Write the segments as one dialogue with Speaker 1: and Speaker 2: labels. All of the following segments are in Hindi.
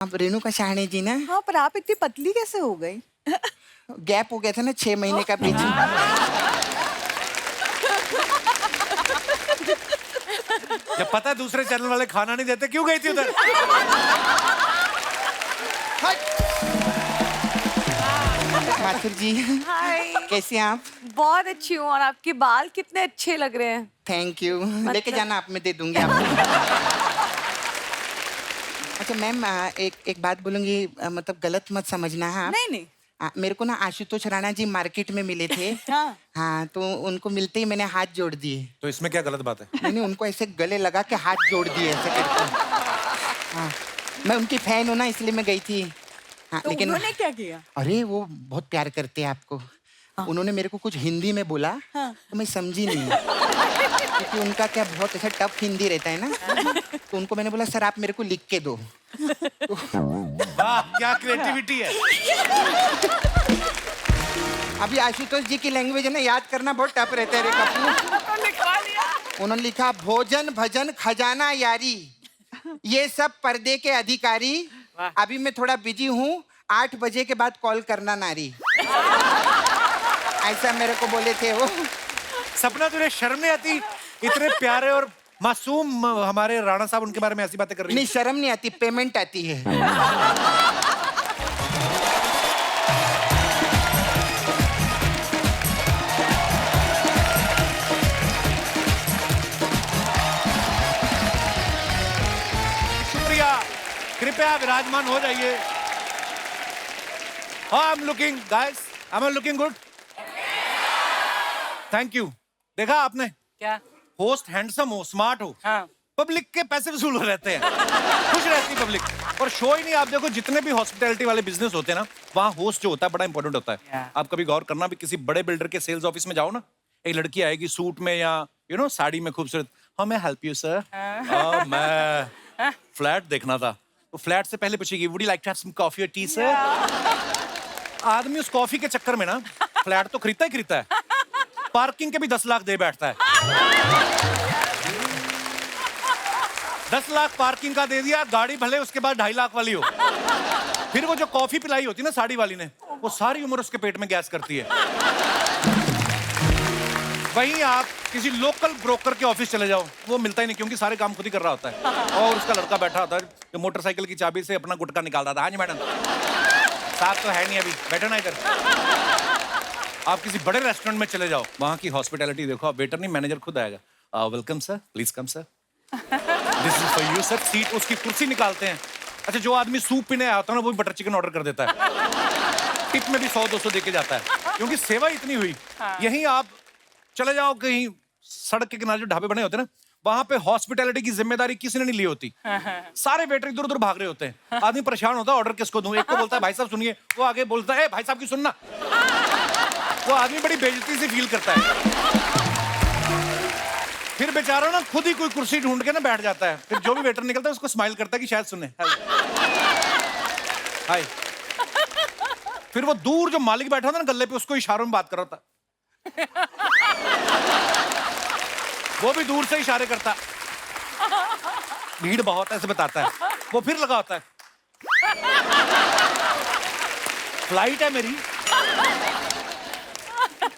Speaker 1: आप रेणुका शाहणे जी ना?
Speaker 2: हाँ, पर आप इतनी पतली कैसे हो गई?
Speaker 1: गैप हो गया था ना 6 महीने का पीछे।
Speaker 3: जब पता है दूसरे चैनल वाले खाना नहीं देते, क्यों गई थी उधर?
Speaker 1: माथुर जी,
Speaker 2: हाय,
Speaker 1: कैसे हैं आप?
Speaker 2: बहुत अच्छी हूँ और आपके बाल कितने अच्छे लग रहे हैं।
Speaker 1: Thank you. लेके जाना, आप मैं दे दूंगी आपको। अच्छा मैम, एक बात बोलूंगी, मतलब गलत मत समझना है आप।
Speaker 2: नहीं नहीं।
Speaker 1: मेरे को ना आशुतोष राणा जी मार्केट में मिले थे।
Speaker 2: हाँ।
Speaker 1: हाँ, तो उनको मिलते ही मैंने हाथ जोड़ दिए।
Speaker 3: तो इसमें क्या गलत बात है?
Speaker 1: नहीं, उनको ऐसे गले लगा के हाथ जोड़ दिए ऐसे करके। हाँ, मैं उनकी फैन हूँ ना, इसलिए मैं गई थी। हाँ,
Speaker 2: तो
Speaker 1: लेकिन
Speaker 2: उन्होंने क्या किया?
Speaker 1: अरे वो बहुत प्यार करते हैं आपको। उन्होंने मेरे को कुछ हिंदी में बोला।
Speaker 2: हाँ।
Speaker 1: तो मैं समझी नहीं, क्योंकि उनका क्या बहुत ऐसा टफ हिंदी रहता है ना। तो उनको मैंने बोला, सर आप मेरे को लिख के दो।
Speaker 3: वाह, क्या क्रिएटिविटी है।
Speaker 1: अभी आशुतोष जी की लैंग्वेज है ना, याद करना बहुत टफ रहता है रे कपूर। उन्होंने लिखा, भोजन भजन खजाना यारी, ये सब पर्दे के अधिकारी। अभी मैं थोड़ा बिजी हूँ, 8 बजे के बाद कॉल करना नारी। ऐसा मेरे को बोले थे वो।
Speaker 3: सपना, तुझे शर्म नहीं आती? इतने प्यारे और मासूम हमारे राणा साहब, उनके बारे में ऐसी बातें कर रही
Speaker 1: नहीं, शर्म नहीं आती, पेमेंट आती है।
Speaker 3: शुक्रिया, कृपया विराजमान हो जाइए। हाँ, I am looking guys, I am looking good. Thank you. देखा आपने,
Speaker 4: क्या?
Speaker 3: होस्ट हैंडसम हो, स्मार्ट हो,
Speaker 4: हाँ।
Speaker 3: पब्लिक के पैसे वसूल हो रहते हैं, खुश रहती है पब्लिक। और शो ही नहीं, आप देखो जितने भी हॉस्पिटैलिटी वाले बिजनेस होते हैं ना, वहाँ होस्ट जो होता है बड़ा इंपॉर्टेंट होता है।
Speaker 4: Yeah.
Speaker 3: आप कभी गौर करना, भी किसी बड़े बिल्डर के सेल्स ऑफिस में जाओ ना, एक लड़की आएगी सूट में या साड़ी में खूबसूरत। हाँ, मैं हेल्प यू सर। मैं फ्लैट देखना था। तो फ्लैट से पहले पूछेगी, would you like to have some coffee और टी सर? आदमी उस कॉफी के चक्कर में ना फ्लैट तो खरीदता ही खरीदता है, पार्किंग के भी 10 लाख दे बैठता है। 10 लाख पार्किंग का दे दिया, गाड़ी भले उसके बाद 2.5 लाख वाली हो। फिर वो जो कॉफी पिलाई होती है ना साड़ी वाली ने, वो सारी उम्र उसके पेट में गैस करती है। वहीं आप किसी लोकल ब्रोकर के ऑफिस चले जाओ, वो मिलता ही नहीं, क्योंकि सारे काम खुद ही कर रहा होता है। और उसका लड़का बैठा होता है जो मोटरसाइकिल की चाबी से अपना गुटका निकालता था। हाँ जी मैडम, साथ तो है नहीं अभी, बैठो ना इधर। आप किसी बड़े रेस्टोरेंट में चले जाओ, वहां की हॉस्पिटैलिटी देखो, आप वेटर नहीं, मैनेजर खुद आएगा। Welcome sir, please come sir, this is for you sir. Seat, उसकी कुर्सी निकालते हैं। अच्छा, जो आदमी सूप पीने आता है ना, वो भी बटर चिकन ऑर्डर कर देता है। टिप में भी 100-200 देके जाता है, क्योंकि सेवा इतनी हुई। यहीं आप चले जाओ कहीं सड़क के किनारे जो ढाबे बने होते हैं ना, वहां पे हॉस्पिटैलिटी की जिम्मेदारी किसी ने नहीं ली होती। सारे वेटर इधर उधर भाग रहे होते हैं। आदमी परेशान होता है, ऑर्डर किसको दूं? एक को बोलता है भाई साहब सुनिए, वो आगे बोलता है भाई साहब की सुनना। वो आदमी बड़ी बेइज्जती से फील करता है। फिर बेचारा ना खुद ही कोई कुर्सी ढूंढ के ना बैठ जाता है। फिर जो भी वेटर निकलता है उसको स्माइल करता है कि शायद सुने। हाय। फिर वो दूर जो मालिक बैठा था ना गल्ले पे, उसको इशारों में बात कर रहा था। वो भी दूर से इशारे करता, भीड़ बहुत है ऐसे बताता है। वो फिर लगा होता है, फ्लाइट है मेरी।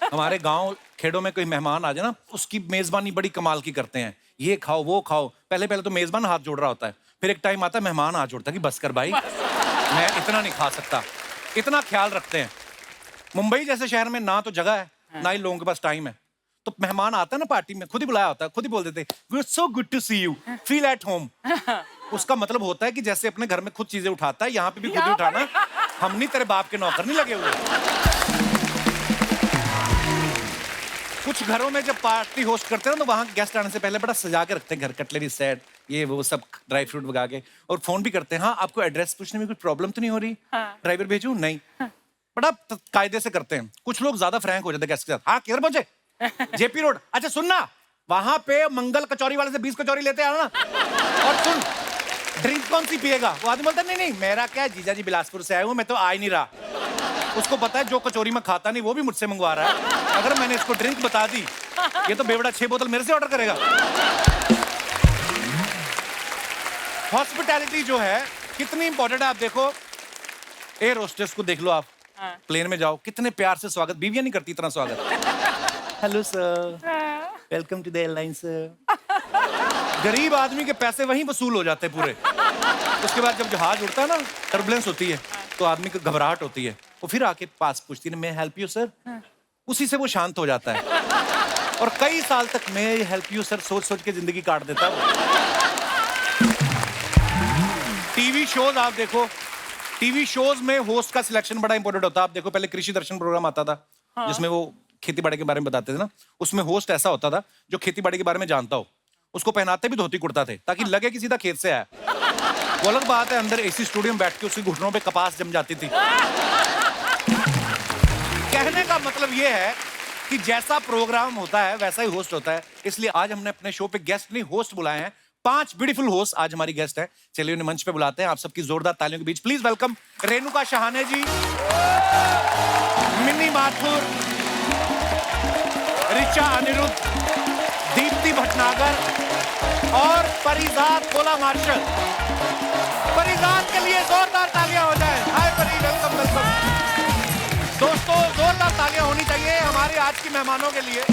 Speaker 3: हमारे गांव खेड़ों में कोई मेहमान आ जाए ना, उसकी मेजबानी बड़ी कमाल की करते हैं। ये खाओ वो खाओ, पहले पहले तो मेजबान हाथ जोड़ रहा होता है, फिर एक टाइम आता है मेहमान हाथ जोड़ता है कि बस कर भाई, मैं इतना नहीं खा सकता। इतना ख्याल रखते हैं। मुंबई जैसे शहर में ना तो जगह है, ना ही लोगों के पास टाइम है। तो मेहमान आता है ना पार्टी में, खुद ही बुलाया होता है, खुद ही बोल देते so good to see you, feel at home. उसका मतलब होता है कि जैसे अपने घर में खुद चीजें उठाता है, यहाँ पे भी खुद ही उठाना। हम नहीं तेरे बाप के नौकर नहीं लगे हुए। कुछ घरों में जब पार्टी होस्ट करते हैं ना, तो वहां गेस्ट आने से पहले बड़ा सजा के रखते हैं घर, कटलरी सेट, ये वो सब ड्राई फ्रूट भगा के, और फोन भी करते हैं। हाँ, आपको एड्रेस पूछने में कोई प्रॉब्लम तो नहीं हो रही? ड्राइवर भेजूं? नहीं। बड़ा कायदे से करते हैं। कुछ लोग ज्यादा फ्रैंक हो जाते हैं गेस्ट के साथ। हाँ, किधर पहुंचे? JP road. अच्छा सुनना, वहां पे मंगल कचौरी वाले से 20 कचौरी लेते आना। और सुन, ड्रिंक कौन सी पिएगा? वो आदमी बोलता नहीं नहीं, मेरा क्या, जीजा जी बिलासपुर से आया हूँ, मैं तो आ ही नहीं रहा। उसको पता है जो कचौरी में खाता नहीं वो भी मुझसे मंगवा रहा है। अगर मैंने इसको ड्रिंक बता दी, ये तो बेवड़ा 6 बोतल मेरे से ऑर्डर करेगा। हॉस्पिटैलिटी जो है कितनी इंपॉर्टेंट है। आप देखो एयर होस्टेस को देख लो आप, प्लेन में जाओ कितने प्यार से स्वागत, बीवियां नहीं करती इतना स्वागत। Hello sir, welcome to the airline sir. गरीब आदमी के पैसे वहीं वसूल हो जाते हैं पूरे। उसके बाद जब जहाज उड़ता है ना, टर्बुलेंस होती है, तो आदमी को घबराहट होती है, वो फिर आके पास पूछती है, मैं हेल्प यू सर, उसी से वो शांत हो जाता है। और कई साल तक मैं हेल्प यू सर सोच सोच के जिंदगी काट देता है। टीवी शोज आप देखो, टीवी शोज में होस्ट का सिलेक्शन बड़ा इंपॉर्टेंट होता है। आप देखो पहले कृषि दर्शन प्रोग्राम आता था, जिसमें वो खेती बाड़ी के बारे में बताते थे ना, उसमें होस्ट ऐसा होता था जो खेती बाड़ी के बारे में जानता हो। उसको पहनाते भी धोती कुर्ता थे ताकि लगे कि सीधा खेत से आया। वो अलग बात है अंदर एसी स्टूडियो में बैठ के उसकी घुटनों पे कपास जम जाती थी। कहने का मतलब ये है कि जैसा प्रोग्राम होता है वैसा ही होस्ट होता है। इसलिए आज हमने अपने शो पे गेस्ट नहीं होस्ट बुलाए हैं। 5 ब्यूटीफुल होस्ट आज हमारी गेस्ट हैं। चलिए उन्हें मंच पे बुलाते हैं। आप सबकी जोरदार तालियों के बीच प्लीज वेलकम रेणुका शहाने जी, मिनी माथुर, ऋचा अनिरुद्ध, दीप्ति भटनागर और परिजात कोला मार्शल। परिजात के लिए जोरदार तालियां हो जाए। हाय परी, वेलकम वेलकम। दोस्तों जोरदार तालियां होनी चाहिए हमारे आज की मेहमानों के लिए।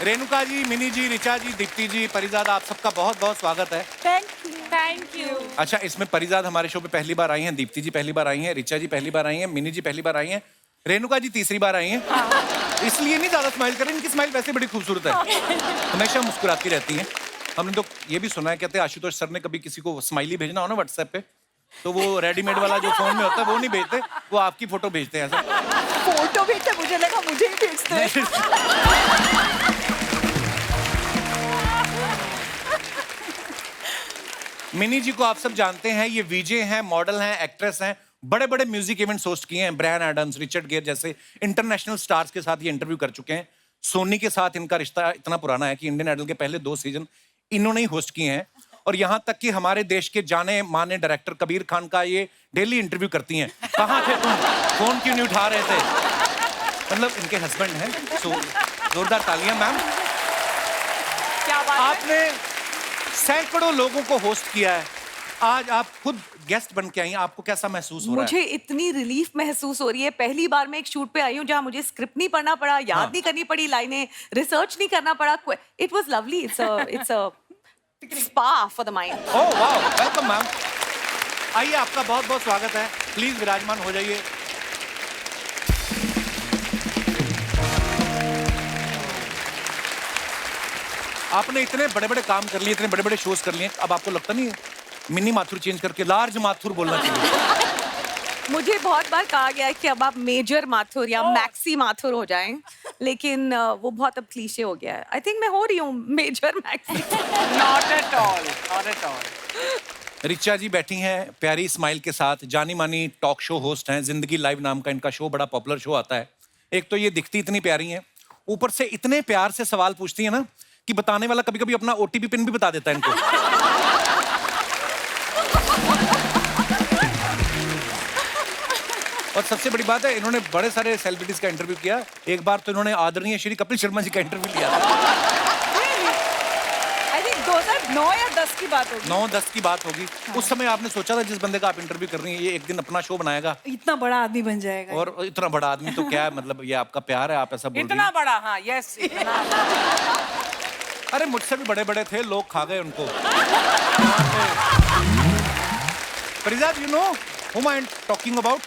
Speaker 3: रेणुका जी, मिनी जी, ऋचा जी, दीप्ति जी, परिजात, आप सबका बहुत बहुत स्वागत है।
Speaker 2: Thank you.
Speaker 3: अच्छा, इसमें परिजात हमारे शो पे पहली बार आई हैं, दीप्ति जी पहली बार आई हैं, ऋचा जी पहली बार आई हैं, मिनी जी पहली बार आई हैं, रेणुका जी तीसरी बार आई हैं। इसलिए नहीं ज्यादा स्माइल कर रही, इनकी स्माइल वैसे बड़ी खूबसूरत है, हमेशा मुस्कुराती रहती हैं। हमने तो ये भी सुना है, कहते हैं आशुतोष सर ने कभी किसी को स्माइली भेजना हो ना व्हाट्सएप पे, तो वो रेडीमेड वाला जो फोन में होता है वो नहीं भेजते, वो आपकी फोटो भेजते हैं। ऐसा
Speaker 2: फोटो भेजते, मुझे लगा मुझे ही भेजते हैं।
Speaker 3: मिनी जी को आप सब जानते हैं, ये वीजे हैं, मॉडल हैं, एक्ट्रेस हैं, बड़े बड़े म्यूजिक इवेंट्स होस्ट किए हैं। ब्रायन एडम्स, रिचर्ड गेयर जैसे इंटरनेशनल स्टार्स के साथ ये इंटरव्यू कर चुके हैं। सोनी के साथ इनका रिश्ता इतना पुराना है कि इंडियन आइडल के पहले 2 सीजन इन्होंने ही होस्ट किए हैं। और यहाँ तक कि हमारे देश के जाने माने डायरेक्टर कबीर खान का ये डेली इंटरव्यू करती हैं। कहाँ थे तुम, फोन क्यों नहीं उठा रहे थे? मतलब इनके हस्बैंड हैं। सो जोरदार तालियां मैम।
Speaker 2: क्या बात है?
Speaker 3: आपने सैकड़ों लोगों को होस्ट किया है, आज आप खुद गेस्ट बन के आई हैं, आपको कैसा महसूस हो रहा है?
Speaker 2: मुझे इतनी रिलीफ महसूस हो रही है। पहली बार मैं एक शूट पे आई हूँ जहाँ मुझे स्क्रिप्ट नहीं पढ़ना पड़ा, याद नहीं करनी पड़ी लाइनें, रिसर्च नहीं करना पड़ा। It was lovely. It's a spa for the mind.
Speaker 3: Oh wow, welcome ma'am. आइए, आपका बहुत बहुत स्वागत है। प्लीज विराजमान हो जाइए। आपने इतने बड़े बड़े काम कर लिए, इतने बड़े बड़े शोज कर लिए, अब आपको लगता नहीं है मिनी माथुर चेंज करके लार्ज माथुर बोलना चाहिए?
Speaker 2: मुझे बहुत बार कहा गया है कि अब आप मेजर माथुर या मैक्सी माथुर हो जाएं, लेकिन वो बहुत अब क्लीशे हो गया है। आई थिंक मैं हो रही हूँ major Maxi.
Speaker 4: Not at all, not at all.
Speaker 3: Richa ji बैठी हैं प्यारी स्माइल के साथ, जानी मानी टॉक शो होस्ट हैं। जिंदगी लाइव नाम का इनका शो बड़ा पॉपुलर शो आता है। एक तो ये दिखती इतनी प्यारी हैं, ऊपर से इतने प्यार से सवाल पूछती है ना कि बताने वाला कभी कभी अपना ओटीपी पिन भी बता देता है इनको। और सबसे बड़ी बात है, इन्होंने बड़े सारे सेलिब्रिटीज का इंटरव्यू किया। एक बार तो इन्होंने आदरणीय श्री कपिल शर्मा जी का इंटरव्यू लिया था।
Speaker 2: आई थिंक 2009 या 10 की बात होगी।
Speaker 3: 9-10 की बात होगी। उस समय आपने सोचा था जिस बंदे का आप इंटरव्यू कर रही हैं ये एक दिन अपना शो बनाएगा
Speaker 4: इतना बड़ा आदमी बन जाएगा।
Speaker 3: और इतना बड़ा आदमी तो क्या है, मतलब ये आपका प्यार है, आप ऐसा बोल रही
Speaker 4: इतना
Speaker 3: हैं।
Speaker 4: बड़ा, हाँ, यस, इतना।
Speaker 3: अरे मुझसे भी बड़े बड़े थे, लोग खा गए उनको। परिजात, you know whom I am talking about?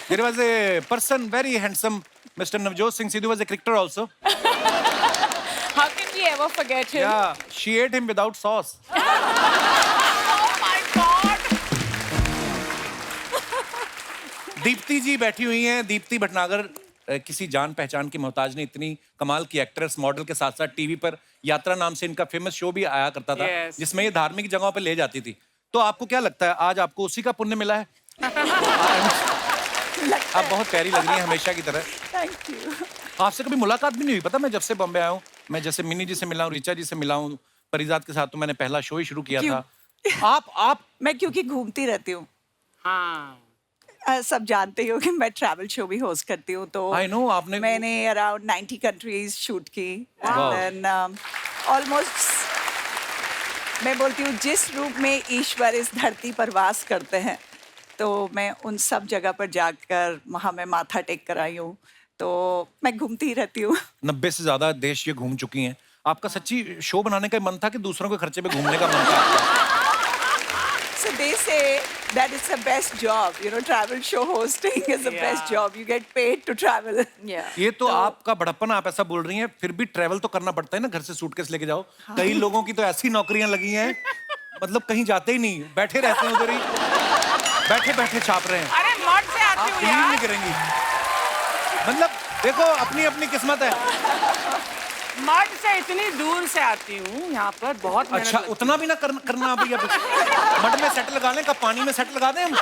Speaker 3: There was a person very handsome, Mr. Navjot Singh Sidhu was a cricketer also.
Speaker 4: How can we ever forget him?
Speaker 3: Yeah, she ate him without sauce.
Speaker 4: Oh my God!
Speaker 3: Deepti जी बैठी हुई हैं। दीप्ति भटनागर किसी जान पहचान की मोहताज नहीं, इतनी कमाल की एक्ट्रेस, मॉडल के साथ साथ टीवी पर यात्रा नाम से इनका फेमस शो भी आया करता था,
Speaker 4: Yes.
Speaker 3: जिसमें ये धार्मिक जगहों पे ले जाती थी। तो आपको क्या लगता है आज आपको उसी का पुण्य मिला है? आप बहुत प्यारी लग रही हैं हमेशा की तरह।
Speaker 2: Thank you.
Speaker 3: आपसे कभी मुलाकात भी नहीं हुई? पता, मैं जब से बॉम्बे आया हूँ, मैं जैसे मिनी जी से मिला हूँ, ऋचा जी से मिला हूँ, परिजात के साथ तो मैंने पहला शो ही शुरू किया था। आप
Speaker 5: मैं क्योंकि घूमती रहती हूँ,
Speaker 4: हाँ।
Speaker 5: सब जानते ही हो कि मैं ट्रैवल शो भी होस्ट करती हूँ, तो
Speaker 3: I know, आपने
Speaker 5: मैंने अराउंड 90 कंट्रीज शूट की
Speaker 3: Wow.
Speaker 5: एंड ऑलमोस्ट मैं बोलती हूँ जिस रूप में ईश्वर इस धरती पर वास करते हैं, तो मैं उन सब जगह पर जाकर वहाँ मैं माथा टेक कर आई हूँ, तो मैं घूमती ही रहती हूँ।
Speaker 3: 90 से ज्यादा देश ये घूम चुकी हैं। आपका सच्ची शो बनाने का मन था कि दूसरों के खर्चे पे घूमने का मन था आपका?
Speaker 5: So they say that it's the best job, you know, travel show hosting is the best job. You get paid to travel.
Speaker 2: Yeah.
Speaker 3: ये तो आपका बड़प्पन, आप ऐसा बोल रही हैं, फिर भी ट्रैवल तो करना पड़ता है ना, घर से सूटकेस लेके जाओ। कई लोगों की तो ऐसी नौकरियां लगी हैं, मतलब कहीं जाते ही नहीं, बैठे रहते हैं उधर ही, बैठे बैठे छाप रहे हैं।
Speaker 4: अरे मठ से
Speaker 3: आप
Speaker 4: आती हूँ
Speaker 3: बिलीव नहीं
Speaker 4: यार,
Speaker 3: करेंगी, मतलब देखो अपनी अपनी किस्मत है।
Speaker 4: मठ से इतनी दूर से आती हूँ यहाँ पर, बहुत मेहनत
Speaker 3: अच्छा
Speaker 4: लगती है।
Speaker 3: उतना भी ना करना अभी, अब मड में सेट लगा लें, कब पानी में सेट लगा दें हम,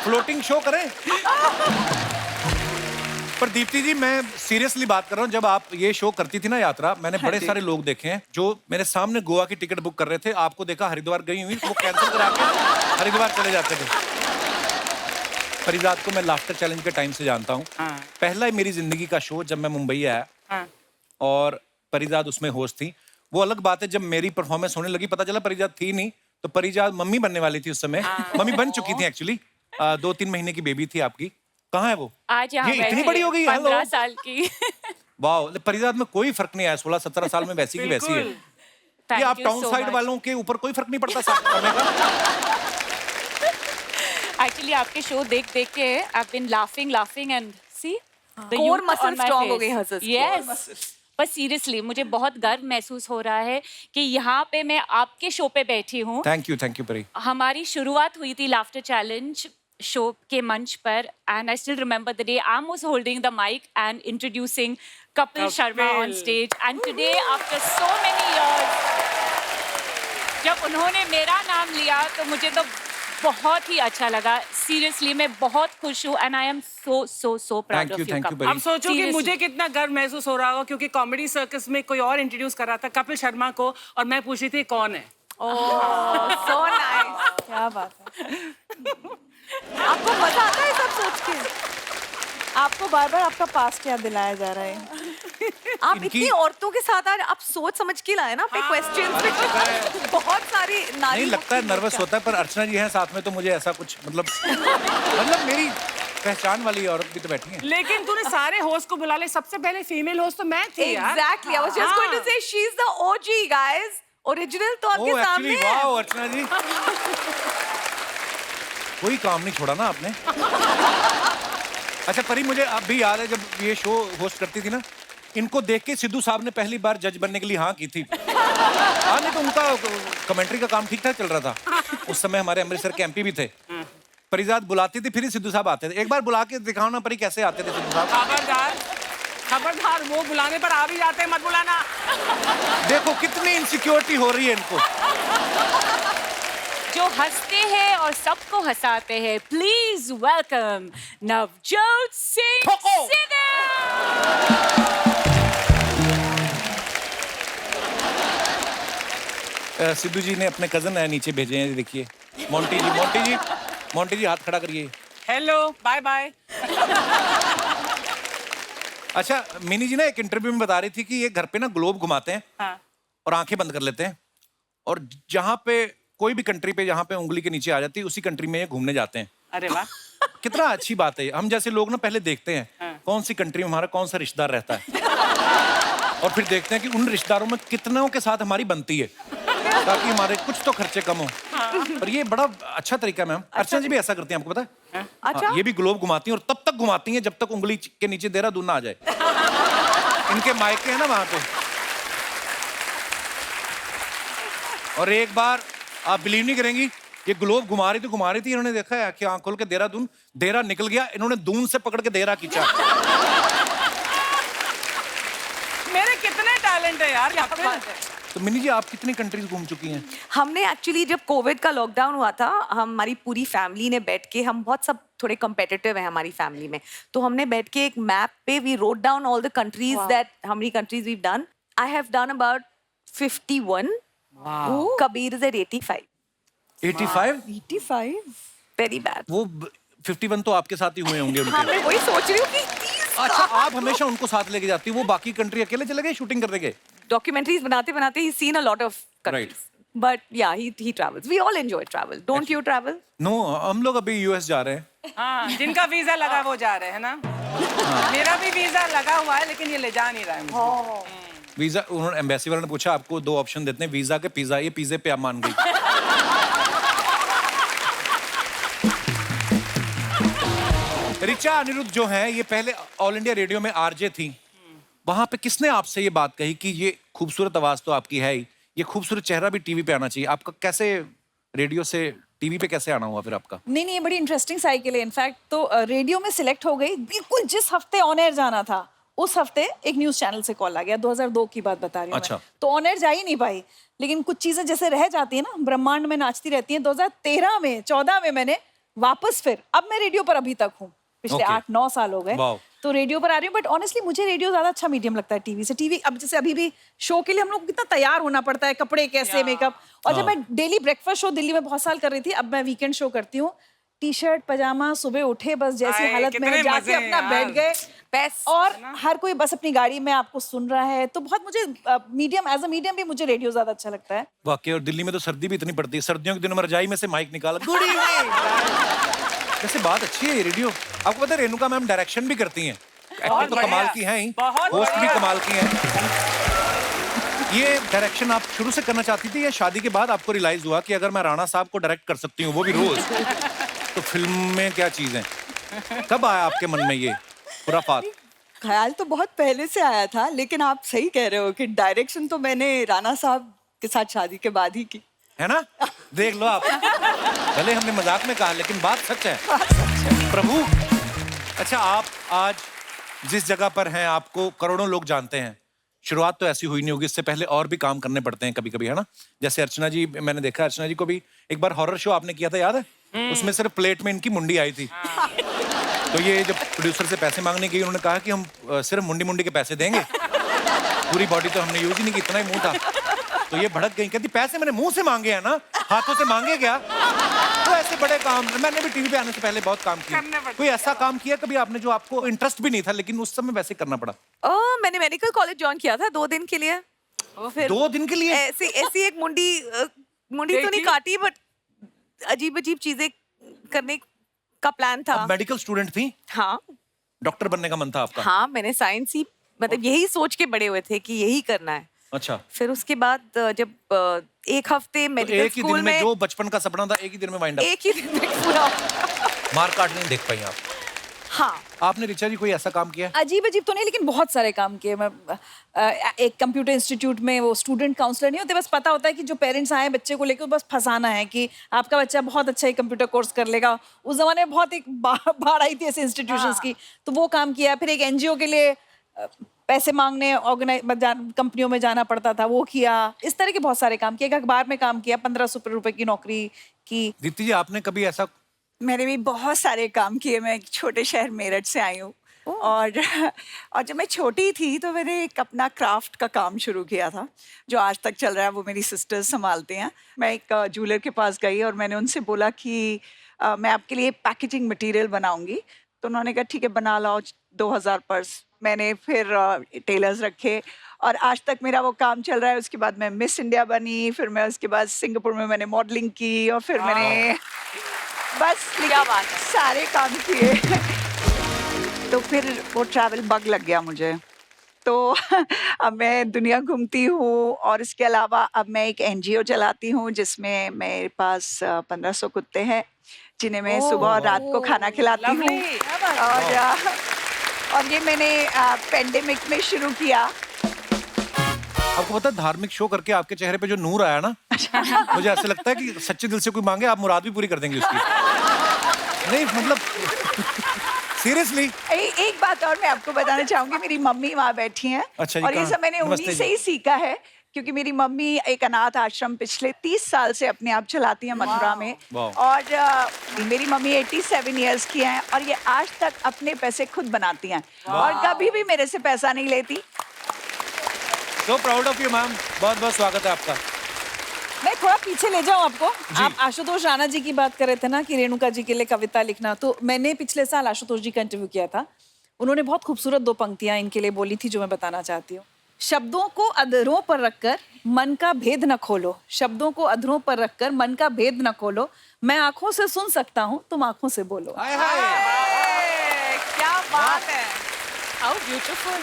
Speaker 3: फ्लोटिंग शो करें। पर दीप्ति जी, मैं सीरियसली बात कर रहा हूँ, जब आप ये शो करती थी ना यात्रा, मैंने बड़े सारे लोग देखे हैं जो मेरे सामने गोवा की टिकट बुक कर रहे थे, आपको देखा हरिद्वार गई हुई, वो कैंसिल करा के हरिद्वार चले जाते थे। परिजात को मैं लाफ्टर चैलेंज के टाइम से जानता हूँ।
Speaker 4: हाँ।
Speaker 3: पहला मेरी जिंदगी का शो जब मैं मुंबई आया
Speaker 4: हाँ।
Speaker 3: और परिजात उसमें होस्ट थी। वो अलग बात है, जब मेरी परफॉर्मेंस होने लगी पता चला परिजात थी नहीं, तो परिजात मम्मी बनने वाली थी उस समय। मम्मी बन चुकी थी एक्चुअली, 2-3 महीने की बेबी थी आपकी। कहाँ है वो?
Speaker 6: आज यहाँ
Speaker 3: ये इतनी
Speaker 6: बैठे,
Speaker 3: बड़ी हो गई?
Speaker 6: 15
Speaker 3: हेलो।
Speaker 6: साल की।
Speaker 3: वाह, परिजात में कोई फर्क नहीं आया, 16-17 साल में वैसी की वैसी है।
Speaker 4: बिल्कुल।
Speaker 3: ये आप टाउन साइड वालों के ऊपर कोई फर्क नहीं पड़ता समय का?
Speaker 6: एक्चुअली आपके शो देख देख के I been laughing and see
Speaker 2: Core muscles strong हो गई हंस-हंस के।
Speaker 6: यस, बस सीरियसली मुझे बहुत गर्व महसूस हो रहा है कि यहाँ पे मैं आपके शो पे बैठी हूँ।
Speaker 3: थैंक यू परी।
Speaker 6: हमारी शुरुआत हुई थी लाफ्टर चैलेंज शो के मंच पर, and I still remember the day I was holding the mic and introducing Kapil Sharma on stage, and today after so many years जब उन्होंने मेरा नाम लिया तो मुझे तो बहुत ही अच्छा लगा। सीरियसली मैं बहुत खुश हूँ, and I am so proud of you
Speaker 3: thank you,
Speaker 6: Kapil.
Speaker 4: अब सोचो कि
Speaker 6: Seriously.
Speaker 4: मुझे कितना गर्व महसूस हो रहा होगा, क्योंकि कॉमेडी सर्कस में कोई और इंट्रोड्यूस कर रहा था कपिल शर्मा को, और मैं पूछ रही थी कौन है।
Speaker 2: So nice. क्या बात है। आपको मजा आता है सब सोच के?
Speaker 5: आपको बार-बार आपका पास्ट याद दिलाया जा रहा है।
Speaker 2: आप इतनी औरतों के साथ आज आप सोच समझ के लाए ना अपने क्वेश्चंस। बहुत सारी नारी
Speaker 3: नहीं लगता है, नर्वस होता है, पर अर्चना जी हैं साथ में तो मुझे ऐसा कुछ मतलब मेरी पहचान वाली औरत भी तो बैठी है।
Speaker 4: लेकिन तूने सारे होस्ट को बुला ले, सबसे पहले फीमेल होस्ट तो मैं थी यार।
Speaker 2: Exactly. I was just going to say she's the OG guys. Original तो आपके
Speaker 3: ओह
Speaker 2: सामने
Speaker 3: एक्चुअली,
Speaker 2: है।
Speaker 3: वाह अर्चना जी, कोई काम नहीं छोड़ा ना आपने। अच्छा परी, मुझे अब भी याद है जब ये शो होस्ट करती थी ना, इनको देख के सिद्धू साहब ने पहली बार जज बनने के लिए हाँ की थी। हाँ, नहीं तो उनका कमेंट्री का काम ठीक ठाक चल रहा था। उस समय हमारे अमृतसर के एमपी भी थे। परिजात बुलाती थी, फिर ही सिद्धू साहब आते थे। एक बार बुला के दिखाओ ना परी, कैसे आते थे सिद्धू साहब?
Speaker 4: खबरदार, वो बुलाने पर आ भी जाते हैं, मत बुलाना।
Speaker 3: देखो कितनी इनसिक्योरिटी हो रही है इनको।
Speaker 6: जो हंसते हैं और सबको हंसाते हैं, प्लीज वेलकम नवजोत सिंह सिद्धू।
Speaker 3: सिद्धू जी ने अपने कजन है नीचे भेजे हैं, देखिए मोंटी जी हाथ खड़ा करिए।
Speaker 4: Hello, bye bye.
Speaker 3: अच्छा मिनी जी ना एक इंटरव्यू में बता रही थी कि ये घर पे ना ग्लोब घुमाते हैं
Speaker 4: हाँ।
Speaker 3: और आंखें बंद कर लेते हैं, और जहां पे कोई भी कंट्री पे जहां पे उंगली के नीचे आ जाती है उसी कंट्री में ये घूमने जाते हैं।
Speaker 4: अरे वाह।
Speaker 3: कितना अच्छी बात है ये। हम जैसे लोग ना पहले देखते हैं कौन सी कंट्री में हमारा कौन सा रिश्तेदार रहता है, और फिर देखते हैं कि उन रिश्तेदारों में कितनों के साथ हमारी बनती है, ताकि हमारे कुछ तो खर्चे कम हो। पर ये बड़ा अच्छा तरीका है मैम। अर्चना जी भी ऐसा करती हैं, आपको पता है?
Speaker 2: अच्छा।
Speaker 3: ये भी ग्लोब घुमाती हैं, और तब तक घुमाती हैं जब तक उंगली के नीचे देहरादून ना आ जाए। इनके मायके हैं ना वहां पे। और एक बार आप बिलीव नहीं करेंगी, ये ग्लोब घुमा रही थी, इन्होंने देखा है कि आंख खोल के देहरादून, देहरा निकल गया, इन्होंने दून से पकड़ के देहरा खींचा।
Speaker 4: मेरे कितने टैलेंट है यार यहाँ पे।
Speaker 3: तो मिनी जी, आप कितनी कंट्रीज घूम चुकी हैं?
Speaker 2: हमने एक्चुअली जब कोविड का लॉकडाउन हुआ था, हमारी पूरी फैमिली ने बैठ के, हम बहुत सब थोड़े कम्पिटिटिव हैं हमारी फैमिली में, तो हमने बैठ के एक मैप पे we wrote down all the countries that how many countries we've done. I have done about 51. Kabir is at 85.
Speaker 3: 85?
Speaker 5: 85?
Speaker 2: Very bad.
Speaker 3: वो 51 तो आपके साथ ही हुए होंगे
Speaker 2: हाँ,
Speaker 3: उनके।
Speaker 2: मैं वही सोच रही हूँ कि 30
Speaker 3: अच्छा, आप हमेशा उनको साथ लेके जाती, वो बाकी कंट्री अकेले चले गए शूटिंग करने के?
Speaker 2: डॉक्यूमेंट्रीज बनाते बनाते ही seen a lot of countries.
Speaker 3: Right.
Speaker 2: But yeah, he travels. We all enjoy travel. Don't you travel?
Speaker 3: No हम लोग अभी यूएस जा रहे हैं।
Speaker 4: हाँ, जिनका वीजा लगा वो जा रहे हैं ना। मेरा भी वीजा लगा हुआ है लेकिन ये ले जा नहीं रहा है मुझे।
Speaker 3: वीजा उन्होंने एम्बेसी वाले ने पूछा आपको 2 ऑप्शन देते हैं, वीजा के पिज्जा। ये पिज्जे पे आप मान गई। रिचा अनिरुद्ध जो है ये पहले ऑल इंडिया रेडियो में आरजे थी। वहां पे किसने आपसे ये बात कही कि ये खूबसूरत आवाज तो आपकी है ही, ये खूबसूरत चेहरा भी टीवी पे आना चाहिए? आपका कैसे रेडियो से टीवी पे कैसे आना हुआ फिर आपका?
Speaker 5: नहीं नहीं, ये बड़ी इंटरेस्टिंग साइकिल है। इनफैक्ट तो रेडियो में सिलेक्ट हो गई, बिल्कुल जिस हफ्ते ऑन एयर जाना था उस हफ्ते एक न्यूज चैनल से कॉल आ गया। 2002 की बात बता रही हूँ
Speaker 3: अच्छा।
Speaker 5: मैं। तो ऑन एयर जा ही नहीं पाई, लेकिन कुछ चीजें जैसे रह जाती है ना, ब्रह्मांड में नाचती रहती हैं। 2013 में 14 में मैंने वापस फिर, अब मैं रेडियो पर अभी तक हूँ, पिछले
Speaker 3: Okay.
Speaker 5: 8-9 साल हो गए
Speaker 3: Wow.
Speaker 5: तो रेडियो पर आ रही हूँ। बट ऑनेस्टली मुझे रेडियो ज्यादा अच्छा मीडियम लगता है टीवी से। टीवी अब जैसे अभी भी शो के लिए हम लोग को कितना तैयार होना पड़ता है, कपड़े कैसे, मेकअप। और जब मैं डेली ब्रेकफास्ट शो दिल्ली में बहुत साल कर रही थी, अब मैं वीकेंड शो करती हूँ। टी शर्ट पजामा, सुबह उठे बस जैसी
Speaker 4: आए,
Speaker 5: हालत में
Speaker 4: कितने
Speaker 5: जाके
Speaker 4: मजे हैं
Speaker 5: अपना
Speaker 4: यार।
Speaker 5: बैठ गए
Speaker 2: Best,
Speaker 5: और हर कोई बस अपनी गाड़ी में आपको सुन रहा है। तो बहुत मुझे मीडियम, एज अ मीडियम भी मुझे रेडियो ज्यादा अच्छा लगता है।
Speaker 3: वाकई। और दिल्ली में तो सर्दी भी इतनी पड़ती है, सर्दियों के दिनों में रजाई में से माइक निकाला, गुड इवनिंग। वैसे बात अच्छी है ये रेडियो। आपको पता है रेणुका मैम डायरेक्शन भी करती हैं, एक्टर तो
Speaker 4: बढ़िया।
Speaker 3: कमाल की हैं ही,
Speaker 4: बहुत
Speaker 3: होस्ट भी
Speaker 4: बढ़िया।
Speaker 3: कमाल की हैं। ये डायरेक्शन आप शुरू से करना चाहती थी या शादी के बाद आपको रियलाइज हुआ कि अगर मैं राणा साहब को डायरेक्ट कर सकती हूँ, वो भी रोज, तो फिल्म में क्या चीज है? कब आया आपके मन में ये खुराफात?
Speaker 7: ख्याल तो बहुत पहले से आया था, लेकिन आप सही कह रहे हो कि डायरेक्शन तो मैंने राणा साहब के साथ शादी के बाद ही की
Speaker 3: है ना? देख लो आप, भले हमने मजाक में कहा लेकिन बात सच है। प्रभु। अच्छा, आप आज जिस जगह पर हैं आपको करोड़ों लोग जानते हैं। शुरुआत तो ऐसी हुई नहीं होगी, इससे पहले और भी काम करने पड़ते हैं कभी कभी, है ना? जैसे अर्चना जी, मैंने देखा अर्चना जी को भी एक बार हॉरर शो आपने किया था, याद है? उसमें सिर्फ प्लेट में इनकी मुंडी आई थी। तो ये जब प्रोड्यूसर से पैसे मांगने गई, उन्होंने कहा कि हम सिर्फ मुंडी मुंडी के पैसे देंगे, पूरी बॉडी तो हमने यूज ही नहीं की, इतना ही मुंह था। तो ये भड़क गई, कहती पैसे मैंने मुंह से मांगे हैं ना, हाथों से मांगे क्या? तो ऐसे बड़े काम मैंने भी टीवी पे आने से पहले बहुत काम किया। कोई ऐसा काम किया कभी आपने जो आपको इंटरेस्ट भी नहीं था लेकिन उस समय वैसे करना पड़ा?
Speaker 2: मैंने मेडिकल कॉलेज ज्वाइन किया था 2 दिन के लिए। फिर
Speaker 3: 2 दिन के लिए?
Speaker 2: ऐसी एक मुंडी तो नहीं काटी, बट अजीब अजीब चीजें करने का प्लान था।
Speaker 3: आप मेडिकल स्टूडेंट थी?
Speaker 2: हाँ
Speaker 3: डॉक्टर बनने का मन था आपका?
Speaker 2: हाँ, मैंने साइंस ही, मतलब यही सोच के बड़े हुए थे कि यही करना है।
Speaker 3: अच्छा।
Speaker 2: फिर उसके बाद जब एक हफ्ते
Speaker 3: तो
Speaker 2: मेडिकल
Speaker 3: एक ही दिन
Speaker 2: स्कूल
Speaker 3: में
Speaker 2: में,
Speaker 3: जो बचपन का सपना था एक ही दिन में वाइंड अप?
Speaker 2: एक ही दिन में पूरा।
Speaker 3: मार काट नहीं देख पाई आप?
Speaker 2: हाँ।
Speaker 3: आपने रिचा जी कोई ऐसा काम किया?
Speaker 5: अजीब अजीब तो नहीं, लेकिन बहुत सारे काम किए मैं। एक कंप्यूटर इंस्टीट्यूट में वो स्टूडेंट काउंसलर नहीं होते, बस पता होता है कि जो पेरेंट्स आए बच्चे को लेकर, बस फंसाना है कि आपका बच्चा बहुत अच्छा ही कंप्यूटर कोर्स कर लेगा। उस जमाने में बहुत एक बाढ़ आई थी ऐसे इंस्टीट्यूशंस की, तो वो काम किया। फिर एक एनजीओ के लिए पैसे मांगने कंपनियों में जाना पड़ता था, वो किया। इस तरह के बहुत सारे काम किए। एक अखबार में काम किया, 1500 रुपए की नौकरी की।
Speaker 3: दीप्ति जी, आपने कभी ऐसा?
Speaker 7: मैंने भी बहुत सारे काम किए। मैं एक छोटे शहर मेरठ से आई हूँ और जब मैं छोटी थी तो मैंने एक अपना क्राफ्ट का काम शुरू किया था जो आज तक चल रहा है। वो मेरी सिस्टर्स संभालते हैं। मैं एक ज्वेलर के पास गई और मैंने उनसे बोला कि मैं आपके लिए पैकेजिंग मटेरियल बनाऊंगी। तो उन्होंने कहा ठीक है बना लाओ, 2000 पर्स। मैंने फिर टेलर्स रखे और आज तक मेरा वो काम चल रहा है। उसके बाद मैं मिस इंडिया बनी, फिर मैं उसके बाद सिंगापुर में मैंने मॉडलिंग की और फिर मैंने बस
Speaker 2: क्या बात है।
Speaker 7: सारे काम किए। तो फिर वो ट्रैवल बग लग गया मुझे, तो अब मैं दुनिया घूमती हूँ और इसके अलावा अब मैं एक एनजीओ चलाती हूँ जिसमें मेरे पास 1500 कुत्ते हैं जिन्हें मैं सुबह और रात को खाना खिलाती हूँ। और ये मैंने पेंडेमिक में शुरू किया।
Speaker 3: आपको पता है धार्मिक शो करके आपके चेहरे पे जो नूर आया ना, मुझे ऐसा लगता है कि सच्चे दिल से कोई मांगे आप मुराद भी पूरी कर देंगे उसकी। नहीं मतलब सीरियसली।
Speaker 7: एक बात और मैं आपको बताना चाहूंगी, मेरी मम्मी वहाँ बैठी हैं।
Speaker 3: अच्छा जी,
Speaker 7: और ये
Speaker 3: कहाँ?
Speaker 7: सब मैंने
Speaker 3: नमस्ते
Speaker 7: उन्हीं
Speaker 3: जी।
Speaker 7: से ही सीखा है क्योंकि मेरी मम्मी एक अनाथ आश्रम पिछले 30 साल से अपने आप चलाती हैं मथुरा में।
Speaker 3: वाह।
Speaker 7: और मेरी मम्मी 87 इयर्स की हैं और ये आज तक अपने पैसे खुद बनाती हैं और कभी भी मेरे से पैसा नहीं लेती।
Speaker 3: So proud of you ma'am, बहुत बहुत स्वागत है आपका।
Speaker 5: मैं थोड़ा पीछे ले जाऊं आपको। आप आशुतोष राणा जी की बात कर रहे थे ना कि रेणुका जी के लिए कविता लिखना, तो मैंने पिछले साल आशुतोष जी का इंटरव्यू किया था। उन्होंने बहुत खूबसूरत 2 पंक्तियां इनके लिए बोली थी जो मैं बताना चाहती हूँ। शब्दों को अधरों पर रखकर मन का भेद न खोलो, शब्दों को अधरों पर रखकर मन का भेद न खोलो, मैं आंखों से सुन सकता हूँ, तुम आंखों से बोलो।
Speaker 3: हाय हाय।
Speaker 2: क्या बात है।
Speaker 6: How beautiful.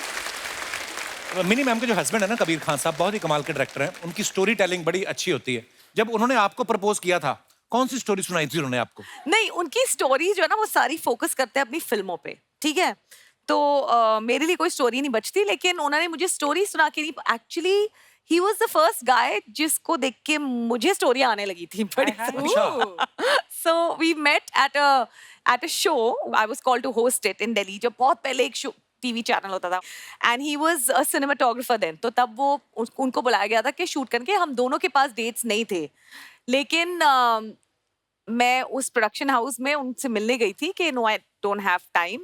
Speaker 3: मिनी मैम के जो हस्बैंड है ना कबीर खान साहब, बहुत ही कमाल के डायरेक्टर हैं। उनकी स्टोरी टेलिंग बड़ी अच्छी होती है। जब उन्होंने आपको प्रपोज किया था, कौन सी स्टोरी सुनाई थी उन्होंने आपको?
Speaker 2: नहीं, उनकी स्टोरी जो है ना वो सारी फोकस करते हैं अपनी फिल्मों पे, ठीक है? तो मेरे लिए कोई स्टोरी नहीं बचती, लेकिन उन्होंने मुझे स्टोरी सुना के नहीं, actually he was the first guy जिसको देख के मुझे स्टोरी आने लगी थी बड़ी so we met at a show, I was called to host it in Delhi, जब बहुत पहले एक शो टीवी चैनल होता था, and he was a cinematographer then. तो तब वो उनको बुलाया गया था कि शूट करके, हम दोनों के पास डेट्स नहीं थे, लेकिन मैं उस प्रोडक्शन हाउस में उनसे मिलने गई थी कि no I don't have time,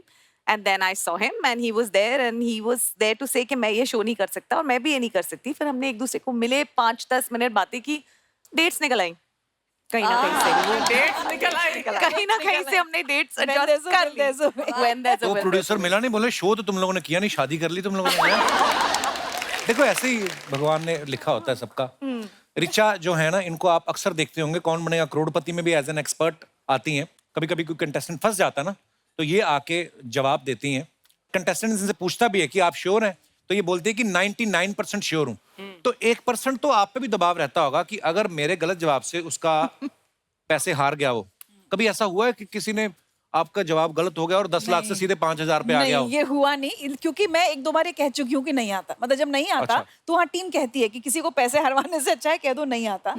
Speaker 2: and then I saw him and he was there to say कि मैं ये शो नहीं कर सकता और मैं भी ये नहीं कर सकती। फिर हमने एक दूसरे को मिले, 5-10 मिनट बातें की, डेट्स निकल आई कहीं ना कहीं से,
Speaker 4: डेट्स निकल आई।
Speaker 2: कहीं ना कहीं से हमने डेट्स एडजस्ट कर ली। When there's a
Speaker 3: वो
Speaker 2: will,
Speaker 3: प्रोड्यूसर मिला नहीं, बोले शो तो तुम लोगों ने किया नहीं, शादी कर ली तुम लोगों ने। देखो ऐसे ही भगवान ने लिखा होता है सबका। रिचा जो है ना, इनको आप अक्सर देखते होंगे कौन बनेगा करोड़पति में भी एज एन एक्सपर्ट आती हैं। कभी कभी कोई कंटेस्टेंट फंस जाता है ना, तो ये आके जवाब देती हैं। कंटेस्टेंट इनसे पूछता भी है कि आप श्योर हैं, तो ये बोलते हैं कि 99% श्योर हूँ। तो 1% तो आप पे भी दबाव रहता होगा कि अगर मेरे गलत जवाब से उसका पैसे हार गया वो। कभी ऐसा हुआ है कि किसी ने आपका जवाब गलत हो गया और 10 लाख से सीधे 5,000 पे आ गया हो?
Speaker 5: नहीं, ये हुआ नहीं, क्योंकि मैं एक दो बार ये कह चुकी हूँ कि नहीं आता। मतलब जब नहीं आता
Speaker 3: अच्छा।
Speaker 5: तो वहाँ टीम कहती है कि किसी को पैसे हरवाने से अच्छा है कह दो नहीं आता।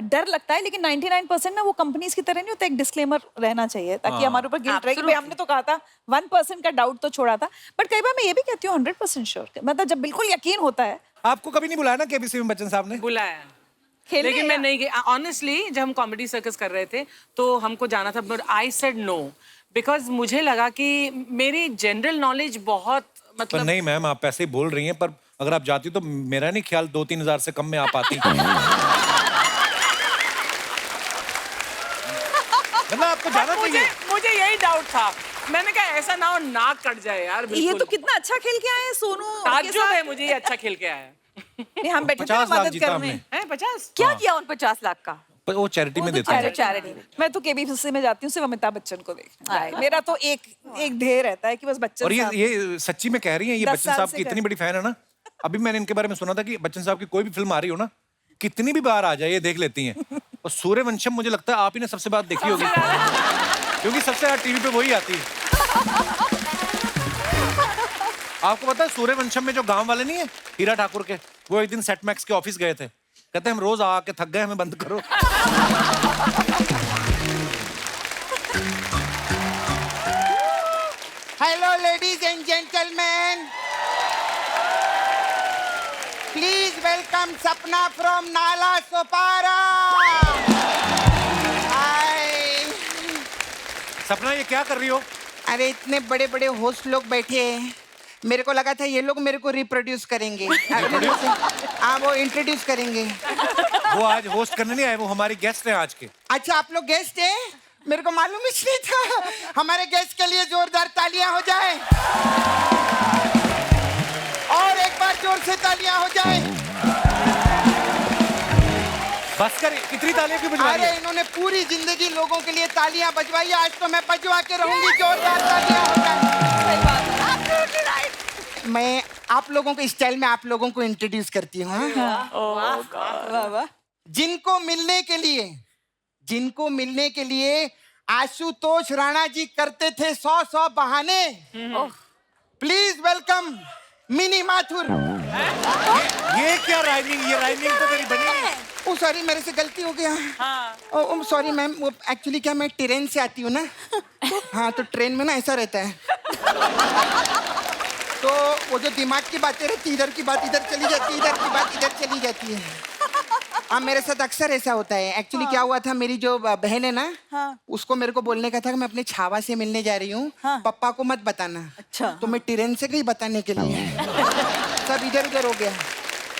Speaker 5: डर लगता है, लेकिन 99% ना वो कंपनीज की तरह नहीं होता, एक डिस्क्लेमर रहना चाहिए ताकि हमारे ऊपर गिल्ट रहे कि भाई हमने तो कहा था, 1% का डाउट तो छोड़ा था। बट कई बार मैं ये भी कहती हूँ 100% श्योर, मतलब जब बिल्कुल यकीन होता है।
Speaker 3: आपको कभी नहीं बुलाया ना केबीसी में बच्चन साहब ने?
Speaker 4: बुलाया,
Speaker 5: खेलने
Speaker 4: लेकिन मैं नहीं गई। ऑनेस्टली जब हम कॉमेडी सर्कस कर रहे थे तो हमको जाना था, but I said no, because मुझे लगा कि मेरी जनरल नॉलेज बहुत
Speaker 3: पर
Speaker 4: मतलब
Speaker 3: नहीं मैम, आप ऐसे ही बोल रही हैं, पर अगर आप जाती तो मेरा नहीं ख्याल 2-3 हजार से कम में आप आती। मतलब आपको जाना चाहिए।
Speaker 4: मुझे यही डाउट था। मैंने कहा ऐसा ना हो नाक कट जाए यार।
Speaker 5: ये
Speaker 4: बिल्कुल
Speaker 5: तो कितना अच्छा खेल के आए हैं सोनू के
Speaker 4: ताज्जुब
Speaker 5: साथ।
Speaker 4: है मुझे, ये अच्छा खेल के आया।
Speaker 5: नहीं, हम बैठे थे
Speaker 3: 50 लाख
Speaker 5: मदद
Speaker 3: जीता
Speaker 5: करने।
Speaker 3: हमने।
Speaker 4: है 50?
Speaker 2: क्या किया उन 50 लाख का?
Speaker 3: पर वो चैरिटी में देते हैं।
Speaker 5: चैरिटी। मैं तो केबीसी में जाती हूँ सिर्फ अमिताभ बच्चन को देखने। मेरा तो एक ध्येय रहता है कि बस बच्चन
Speaker 3: और
Speaker 5: साहब।
Speaker 3: ये सच्ची में कह रही हैं, ये
Speaker 5: 10
Speaker 3: बच्चन
Speaker 5: साल
Speaker 3: साहब
Speaker 5: से
Speaker 3: की इतनी बड़ी फैन है ना। अभी मैंने इनके बारे में सुना था कि बच्चन साहब की कोई भी फिल्म आ रही हो ना, कितनी भी बार आ जाए ये देख लेती हैं। और सूर्यवंशम मुझे लगता है आप ही ने सबसे बात देखी होगी, क्योंकि सबसे ज्यादा टीवी पे वही आती है। आपको पता है सूर्यवंशम में जो गांव वाले नहीं है हीरा ठाकुर के, वो एक दिन सेट मैक्स के ऑफिस गए थे, कहते हम रोज आके थक गए, हमें बंद करो।
Speaker 1: Hello ladies and gentleman, please welcome सपना फ्रॉम नाला सोपारा। हाय।
Speaker 3: सपना ये क्या कर रही हो?
Speaker 1: अरे इतने बड़े बड़े होस्ट लोग बैठे हैं, मेरे को लगा था ये लोग मेरे को रिप्रोड्यूस करेंगे। हाँ, वो इंट्रोड्यूस करेंगे।
Speaker 3: वो आज होस्ट करने नहीं आए, वो हमारी गेस्ट हैं आज के।
Speaker 1: अच्छा, आप लोग गेस्ट हैं? मेरे को मालूम ही नहीं था। हमारे गेस्ट के लिए जोरदार तालियां हो जाए, और एक बार जोर से तालियां हो जाए।
Speaker 3: बस कर, कितनी तालियां क्यों बजवा रही
Speaker 1: अरे
Speaker 3: है?
Speaker 1: इन्होंने पूरी जिंदगी लोगों के लिए तालियां बजवाई, आज तो मैं बजवा के रहूंगी। जोरदार तालियां हो जाए। मैं आप लोगों के स्टाइल में आप लोगों को इंट्रोड्यूस करती हूँ। जिनको मिलने के लिए आशुतोष राणा जी करते थे 100 बहाने। Please welcome mini Mathur.
Speaker 3: ये क्या राइमिंग? ये राइमिंग तो मेरी बनी नहीं।
Speaker 1: ओ सॉरी, मेरे से गलती हो गया। ओ सॉरी मैम, वो एक्चुअली क्या मैं ट्रेन से आती हूँ ना। हाँ, तो ट्रेन में ना ऐसा रहता है, तो वो जो दिमाग की बातें रहती, इधर की बात इधर चली जाती है, इधर की बात इधर चली जाती है। हाँ, मेरे साथ अक्सर ऐसा होता है। एक्चुअली क्या हुआ था, मेरी जो बहन है ना, उसको मेरे को बोलने का था कि मैं अपने छावा से मिलने जा रही हूँ, पापा को मत बताना।
Speaker 5: अच्छा।
Speaker 1: तो मैं ट्रेन से गई बताने के लिए, सब इधर उधर हो गया।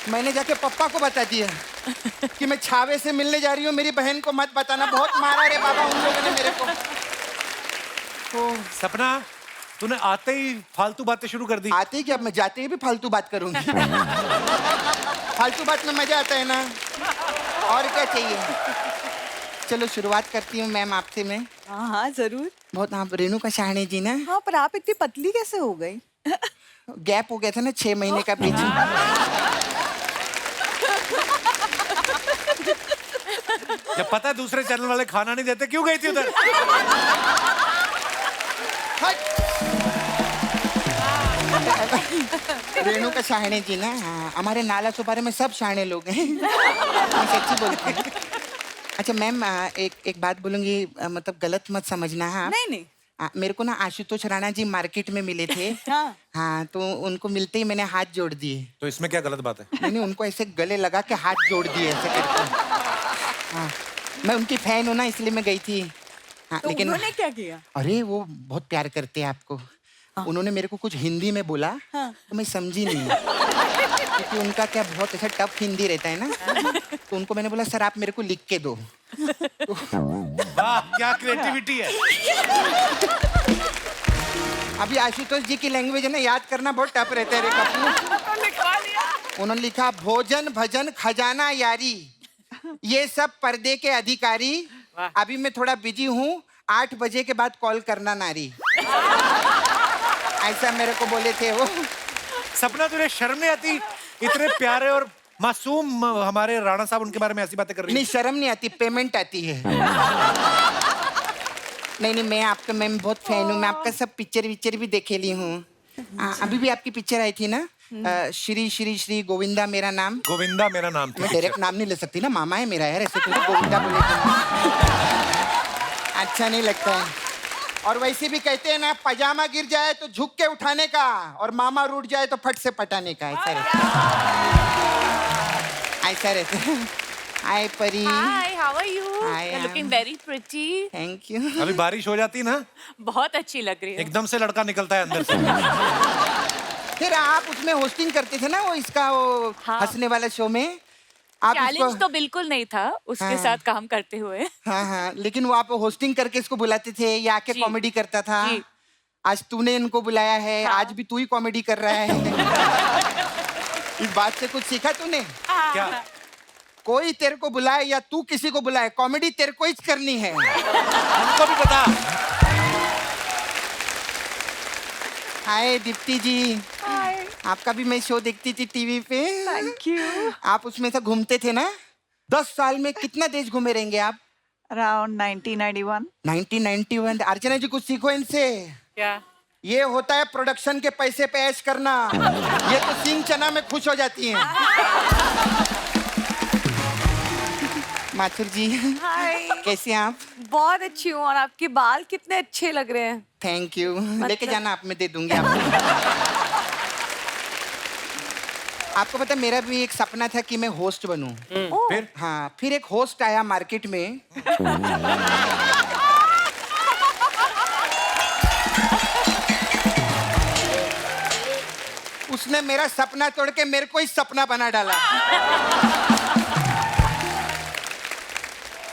Speaker 1: मैंने जाके पापा को बता दिया कि मैं छावे से मिलने जा रही हूँ, मेरी बहन को मत बताना। बहुत मारा रे बाबा उन लोगों ने मेरे को।
Speaker 3: सपना, तूने आते ही फालतू बातें शुरू कर दी।
Speaker 1: आते ही क्या, मैं जाते ही भी फालतू बात करूंगी। फालतू बात में मजा आता है ना, और क्या चाहिए। चलो शुरुआत करती हूँ मैम आपसे मैं।
Speaker 7: हाँ हाँ जरूर।
Speaker 1: बहुत आप रेणुका शाहणे जी ना,
Speaker 7: हाँ पर आप इतनी पतली कैसे हो गई?
Speaker 1: गैप हो गया था ना 6 महीने का पीछे।
Speaker 3: जब पता है दूसरे चैनल वाले खाना नहीं देते, क्यों गई थी उधर?
Speaker 1: रेणुका शाहणे जी ना, हाँ, हमारे नाला सुपारे में सब शाहणे लोग हैं। मैं सच्ची बोलती हूँ। अच्छा मैम, एक बात बोलूंगी, मतलब गलत मत समझना है आप।
Speaker 7: नहीं नहीं।
Speaker 1: मेरे को ना आशुतोष राणा जी मार्केट में मिले थे।
Speaker 7: हाँ।
Speaker 1: हाँ, तो उनको मिलते ही मैंने हाथ जोड़ दिए।
Speaker 3: तो इसमें क्या गलत बात है?
Speaker 1: नहीं, उनको ऐसे गले लगा के हाथ जोड़ दिए ऐसे करके। हाँ, मैं उनकी फैन हूँ ना, इसलिए मैं गई थी। हाँ,
Speaker 7: तो
Speaker 1: लेकिन
Speaker 7: उन्होंने क्या किया?
Speaker 1: अरे वो बहुत प्यार करते हैं आपको। उन्होंने मेरे को कुछ हिंदी में बोला, तो मैं समझी नहीं, क्योंकि उनका क्या बहुत ऐसा टफ हिंदी रहता है ना। तो उनको मैंने बोला सर आप मेरे को लिख के दो।
Speaker 3: वाह, क्या क्रिएटिविटी है।
Speaker 1: अभी आशुतोष जी की लैंग्वेज है ना, याद करना बहुत टफ रहता है रे कपूर।
Speaker 4: लिखवा लिया।
Speaker 1: उन्होंने लिखा भोजन भजन खजाना यारी, ये सब पर्दे के अधिकारी। अभी मैं थोड़ा बिजी हूँ, 8 बजे के बाद कॉल करना नारी। ऐसा मेरे को बोले थे वो।
Speaker 3: सपना, तुझे शर्म नहीं आती? इतने प्यारे और मासूम हमारे राणा साहब, उनके बारे में ऐसी बातें कर रही
Speaker 1: नहीं, शर्म नहीं आती, पेमेंट आती है। नहीं, मैं आपका मैम बहुत फैन हूँ, मैं आपका सब पिक्चर विक्चर भी देखे ली हूँ। अभी भी आपकी पिक्चर आई थी ना, श्री श्री श्री गोविंदा मेरा नाम।
Speaker 3: गोविंदा मेरा नाम था।
Speaker 1: मैं डायरेक्ट नाम नहीं ले सकती ना, मामा है मेरा यार, ऐसे तो गोविंदा बोले तो अच्छा नहीं लगता है। और वैसे भी कहते हैं ना, पजामा गिर जाए तो झुक के उठाने का, और मामा रूठ जाए तो फट से पटाने का। ऐसा रहता है। हाय परी।
Speaker 6: Hi, how are you?
Speaker 1: I
Speaker 6: You're
Speaker 1: am-
Speaker 6: looking very pretty.
Speaker 1: Thank you.
Speaker 3: अभी बारिश हो जाती ना,
Speaker 6: बहुत अच्छी लग रही है।
Speaker 3: एकदम से लड़का निकलता है अंदर से।
Speaker 1: फिर आप उसमें होस्टिंग करते थे ना, वो इसका वो
Speaker 6: हाँ।
Speaker 1: हंसने वाला शो में आप
Speaker 6: चैलेंज तो बिल्कुल नहीं था उसके
Speaker 1: हाँ।
Speaker 6: साथ काम करते हुए।
Speaker 1: हाँ, लेकिन वो आप होस्टिंग करके इसको बुलाते थे, या आके
Speaker 6: जी।
Speaker 1: कॉमेडी करता था।
Speaker 6: जी।
Speaker 1: आज तूने इनको बुलाया है,
Speaker 6: हाँ।
Speaker 1: आज भी तू ही कॉमेडी कर रहा है। इस बात से कुछ सीखा तूने?
Speaker 3: क्या?
Speaker 1: कोई तेरे को बुलाए या तू किसी को बुलाए, कॉमेडी तेरे को ही करनी है।
Speaker 3: हमको भी पता।
Speaker 1: हाय दीप्ति जी।
Speaker 7: हाय।
Speaker 1: आपका भी मैं शो देखती थी टीवी पे।
Speaker 7: Thank you.
Speaker 1: आप उसमें से घूमते थे ना। 10 साल में कितना देश घूमे रहेंगे आप?
Speaker 7: अराउंड 1991।
Speaker 1: 1991। अर्चना जी कुछ सीखो इनसे।
Speaker 4: क्या?
Speaker 1: ये होता है प्रोडक्शन के पैसे पे ऐश करना। ये तो सिंह चना में खुश हो जाती हैं। माथुर जी,
Speaker 2: हाय,
Speaker 1: कैसे हैं आप?
Speaker 2: बहुत अच्छी हूँ, और आपके बाल कितने अच्छे लग रहे हैं।
Speaker 1: Thank you. लेके जाना आप, मैं दे दूंगी आपको। आपको पता है, मेरा भी एक सपना था कि मैं होस्ट बनूं।
Speaker 3: फिर
Speaker 1: हाँ, फिर एक होस्ट आया मार्केट में। उसने मेरा सपना तोड़ के मेरे को ही सपना बना डाला।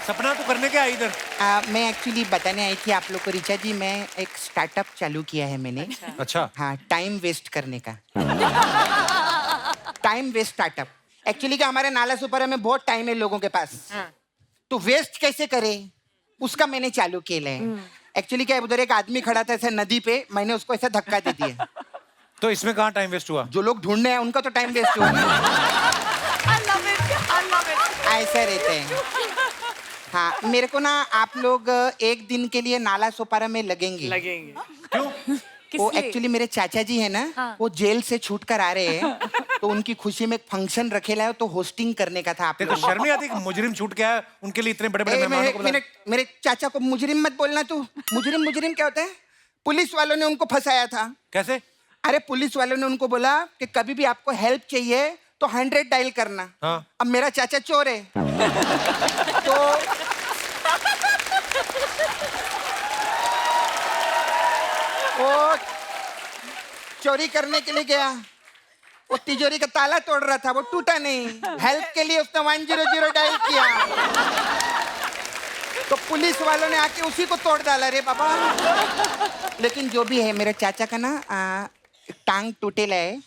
Speaker 3: सपना तो करने क्या इधर?
Speaker 1: मैं एक्चुअली बताने आई थी आप लोग को, ऋचा जी, मैं एक स्टार्टअप चालू किया है मैंने।
Speaker 3: अच्छा।
Speaker 1: हाँ, टाइम वेस्ट करने का। Time waste startup. एक्चुअली क्या, हमारे नाला सुपारा में बहुत टाइम है लोगों के पास, तो वेस्ट कैसे करे उसका मैंने चालू किया है। एक्चुअली क्या है, उधर एक आदमी खड़ा था ऐसे नदी पे, मैंने उसको ऐसा धक्का दे दिया।
Speaker 3: तो इसमें कहाँ टाइम वेस्ट हुआ?
Speaker 1: जो लोग ढूंढने हैं उनका तो टाइम वेस्ट हुआ ना। ऐसा रहते हैं। हाँ, मेरे को ना आप लोग एक दिन के लिए नाला सोपारा में लगेंगे।
Speaker 3: क्यों?
Speaker 1: वो एक्चुअली मेरे चाचा जी है ना, वो जेल से छूट कर आ रहे हैं, तो उनकी खुशी में एक फंक्शन रखेला है, तो होस्टिंग करने का था आप
Speaker 3: तेरे को शर्म नहीं आती कि मुजरिम छूट के आया, उनके लिए इतने बड़े बड़े मेहमानों को बुला?
Speaker 1: मेरे चाचा को मुजरिम मत बोलना तू। मुजरिम क्या होता है? पुलिस वालों ने उनको फंसाया था।
Speaker 3: कैसे?
Speaker 1: अरे पुलिस वालों ने उनको बोला कि कभी भी आपको हेल्प चाहिए तो 100 डायल करना।
Speaker 3: हाँ।
Speaker 1: अब मेरा चाचा चोर है, तो वो चोरी करने के लिए गया, वो तिजोरी का ताला तोड़ रहा था, वो टूटा नहीं। हेल्प के लिए उसने 100 डायल किया, तो पुलिस वालों ने आके उसी को तोड़ डाला रे बाबा। लेकिन जो भी है, मेरे चाचा का ना टांग टूटेला है।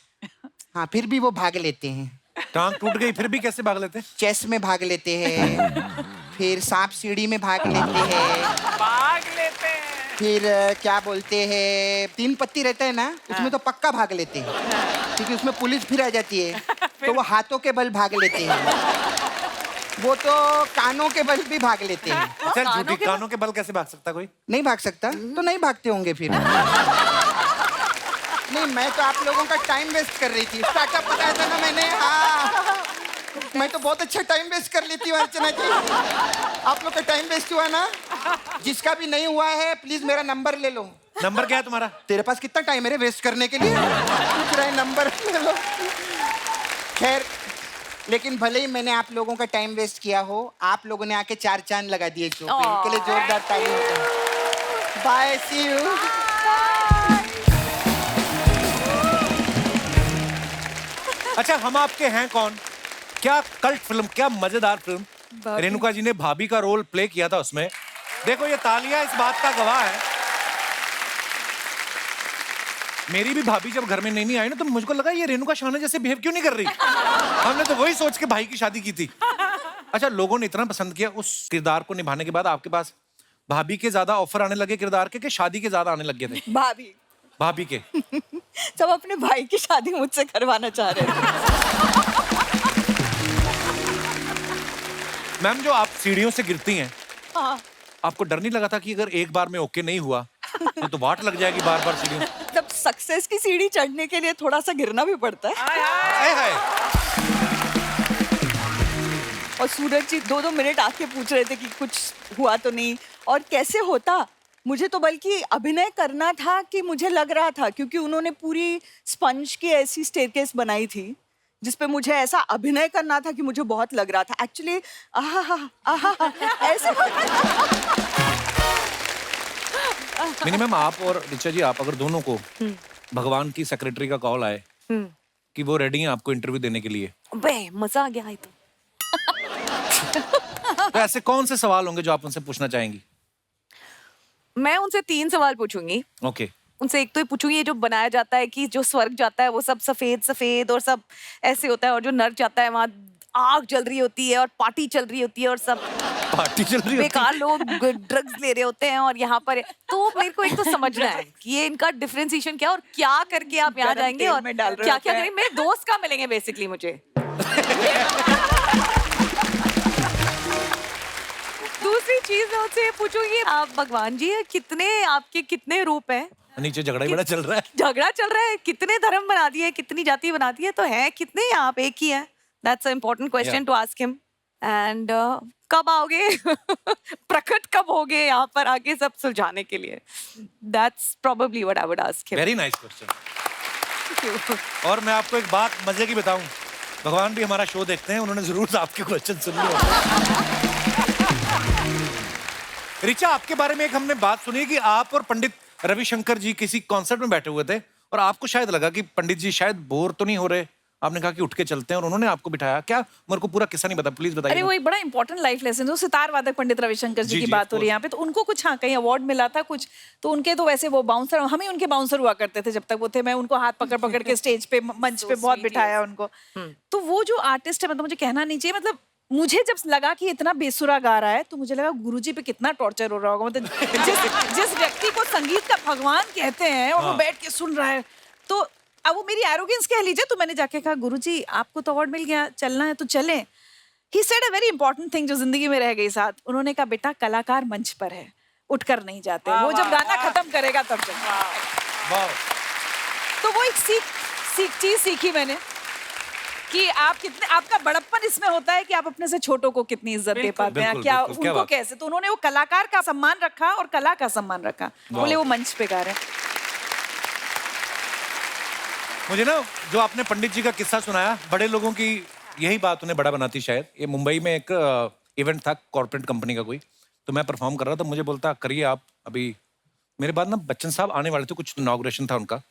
Speaker 1: हाँ, फिर भी वो भाग लेते हैं।
Speaker 3: टांग टूट गई फिर भी कैसे भाग लेते?
Speaker 1: चेस में भाग लेते हैं, फिर सांप सीढ़ी में भाग लेते हैं,
Speaker 4: भाग लेते हैं।
Speaker 1: फिर क्या बोलते हैं, 3 पत्ती रहता है ना, उसमें तो पक्का भाग लेते हैं, क्योंकि उसमें पुलिस फिर आ जाती है, तो वो हाथों के बल भाग लेते हैं। वो तो कानों के बल भी भाग लेते हैं।
Speaker 3: चल झूठी, कानों के बल कैसे भाग सकता कोई?
Speaker 1: नहीं भाग सकता तो नहीं भागते होंगे फिर। नहीं, मैं तो आप लोगों का टाइम वेस्ट कर रही थी। स्टार्टअप बताया था ना मैंने। हाँ, मैं तो बहुत अच्छा टाइम वेस्ट कर लेती हूँ अर्चना जी। आप लोग का टाइम वेस्ट हुआ ना। जिसका भी नहीं हुआ है प्लीज मेरा नंबर ले लो।
Speaker 3: नंबर क्या है तुम्हारा?
Speaker 1: तेरे पास कितना टाइम है रे वेस्ट करने के लिए? पूछ रहा है नंबर ले लो। खैर, लेकिन भले ही मैंने आप लोगों का टाइम वेस्ट किया हो, आप लोगों ने आके 4 चांद लगा दिए शो पे। इनके लिए जोरदार ताली। Bye, see you.
Speaker 3: अच्छा, हम आपके हैं कौन? क्या कल्ट फिल्म, क्या मजेदार फिल्म। रेणुका जी ने भाभी का रोल प्ले किया था उसमें। देखो, ये तालियां इस बात का गवाह है। मेरी भी भाभी जब घर में नहीं आई ना, तो मुझको लगा ये रेणुका शाहना जैसे बिहेव क्यों नहीं कर रही। हमने तो वही सोच के भाई की शादी की थी। अच्छा, लोगों ने इतना पसंद किया उस किरदार को निभाने के बाद, आपके पास भाभी के ज्यादा ऑफर आने लगे किरदार के, कि शादी के ज्यादा आने लग गए थे? भाभी के।
Speaker 7: सब अपने भाई की शादी मुझसे करवाना चाह रहे थे।
Speaker 3: मैम, जो आप सीढ़ियों से गिरती हैं,
Speaker 7: हाँ।
Speaker 3: आपको डर नहीं लगा था कि अगर एक बार में ओके नहीं हुआ तो वाट लग जाएगी बार बार सीढ़ियों?
Speaker 7: जब सक्सेस की सीढ़ी चढ़ने के लिए थोड़ा सा गिरना भी पड़ता है।
Speaker 3: हाय हाय।
Speaker 7: और सूरज जी 2-2 मिनट आके पूछ रहे थे कि कुछ हुआ तो नहीं, और कैसे होता। मुझे तो बल्कि अभिनय करना था कि मुझे लग रहा था, क्योंकि उन्होंने पूरी स्पंज की ऐसी स्टेयरकेस बनाई थी जिसपे मुझे ऐसा अभिनय करना था कि मुझे बहुत लग रहा था एक्चुअली। ऐसे
Speaker 3: मिनिमम आप और ऋचा जी, आप अगर दोनों को भगवान की सेक्रेटरी का कॉल आए कि वो रेडी हैं आपको इंटरव्यू देने के लिए,
Speaker 2: बे मजा आ गया है
Speaker 3: तो ऐसे कौन से सवाल होंगे जो आप उनसे पूछना चाहेंगी?
Speaker 2: मैं उनसे 3 सवाल पूछूंगी।
Speaker 3: ओके।
Speaker 2: उनसे एक तो ये पूछूंगी, ये जो बनाया जाता है कि जो स्वर्ग जाता है वो सब सफेद सफेद और सब ऐसे होता है, और जो नर्क जाता है वहाँ आग जल रही होती है और पार्टी चल रही होती है और सब
Speaker 3: पार्टी चल रही होती है,
Speaker 2: बेकार लोग ड्रग्स ले रहे होते हैं, और यहाँ पर तो मेरे को एक तो समझना है कि ये इनका डिफरेंशिएशन क्या, और क्या करके आप यहाँ जाएंगे और क्या क्या करेंगे। मेरे दोस्त कहाँ मिलेंगे बेसिकली मुझे। दूसरी चीज मैं उनसे ये पूछूंगी, आप भगवान जी आपके कितने रूप हैं?
Speaker 3: नीचे झगड़ा ही बड़ा चल रहा है।
Speaker 2: झगड़ा चल रहा है, कितने धर्म बना दिए, कितनी जाति बना दी है, तो है कितने, आप एक ही है। That's a important question to ask him. And कब आओगे? प्रकट कब होगे यहाँ पर आगे सब सुलझाने के लिए? That's probably what I would ask him.
Speaker 3: Very nice question. और मैं आपको एक बात मजे की बताऊं, भगवान भी हमारा शो देखते हैं, उन्होंने जरूर आपके क्वेश्चन सुन लिए। ऋचा, आपके बारे में एक हमने बात सुनी कि आप और पंडित रविशंकर जी किसी कॉन्सर्ट में बैठे हुए थे, और आपको शायद लगा कि पंडित जी शायद बोर तो नहीं हो रहे, आपने कहा कि उठ के चलते हैं, और उन्होंने आपको बिठाया। क्या, मेरे को पूरा किस्सा नहीं पता, प्लीज बताइए।
Speaker 5: अरे वो एक बड़ा इंपॉर्टेंट लाइफ लेसन है। सितार वादक पंडित रविशंकर जी की बात हो रही है यहाँ पे, तो उनको कुछ हाँ कहीं अवार्ड मिला था कुछ, तो उनके तो वैसे वो बाउंसर, हम ही उनके बाउंसर हुआ करते थे जब तक वो थे। मैं उनको हाथ पकड़ पकड़ के स्टेज पे मंच पे बहुत बिठाया उनको। तो वो जो आर्टिस्ट है, मतलब मुझे कहना नहीं चाहिए, मतलब मुझे जब लगा कि इतना बेसुरा गा रहा है, तो मुझे लगा गुरुजी पे कितना टॉर्चर हो रहा होगा। मतलब जिस व्यक्ति को संगीत का भगवान कहते हैं और वो बैठ के सुन रहा है, तो अब वो मेरी एरोगेंस कह लीजिए। तो मैंने जाके कहा, गुरुजी आपको तो अवार्ड मिल गया, चलना है तो चलें। He said a very important thing जो जिंदगी में रह गई साथ। उन्होंने कहा, बेटा कलाकार मंच पर है, उठकर नहीं जाते, वो जब गाना खत्म करेगा तब चलेगा। तो वो एक चीज सीखी मैंने कि आप कितने, आपका बड़प्पन इसमें होता है कि आप अपने से छोटों को कितनी इज्जत दे पाते हैं, क्या उनको कैसे। तो उन्होंने वो कलाकार का सम्मान रखा और कला का सम्मान रखा, बोले वो मंच पे गा रहे हैं।
Speaker 3: मुझे ना जो आपने पंडित जी का किस्सा सुनाया, बड़े लोगों की यही बात उन्हें बड़ा बनाती शायद। ये मुंबई में एक इवेंट था कॉर्पोरेट कंपनी का कोई, तो मैं परफॉर्म कर रहा था, मुझे बोलता करिए आप। अभी मेरे बाद ना बच्चन साहब आने वाले थे, कुछ इनॉग्रेशन था उनका।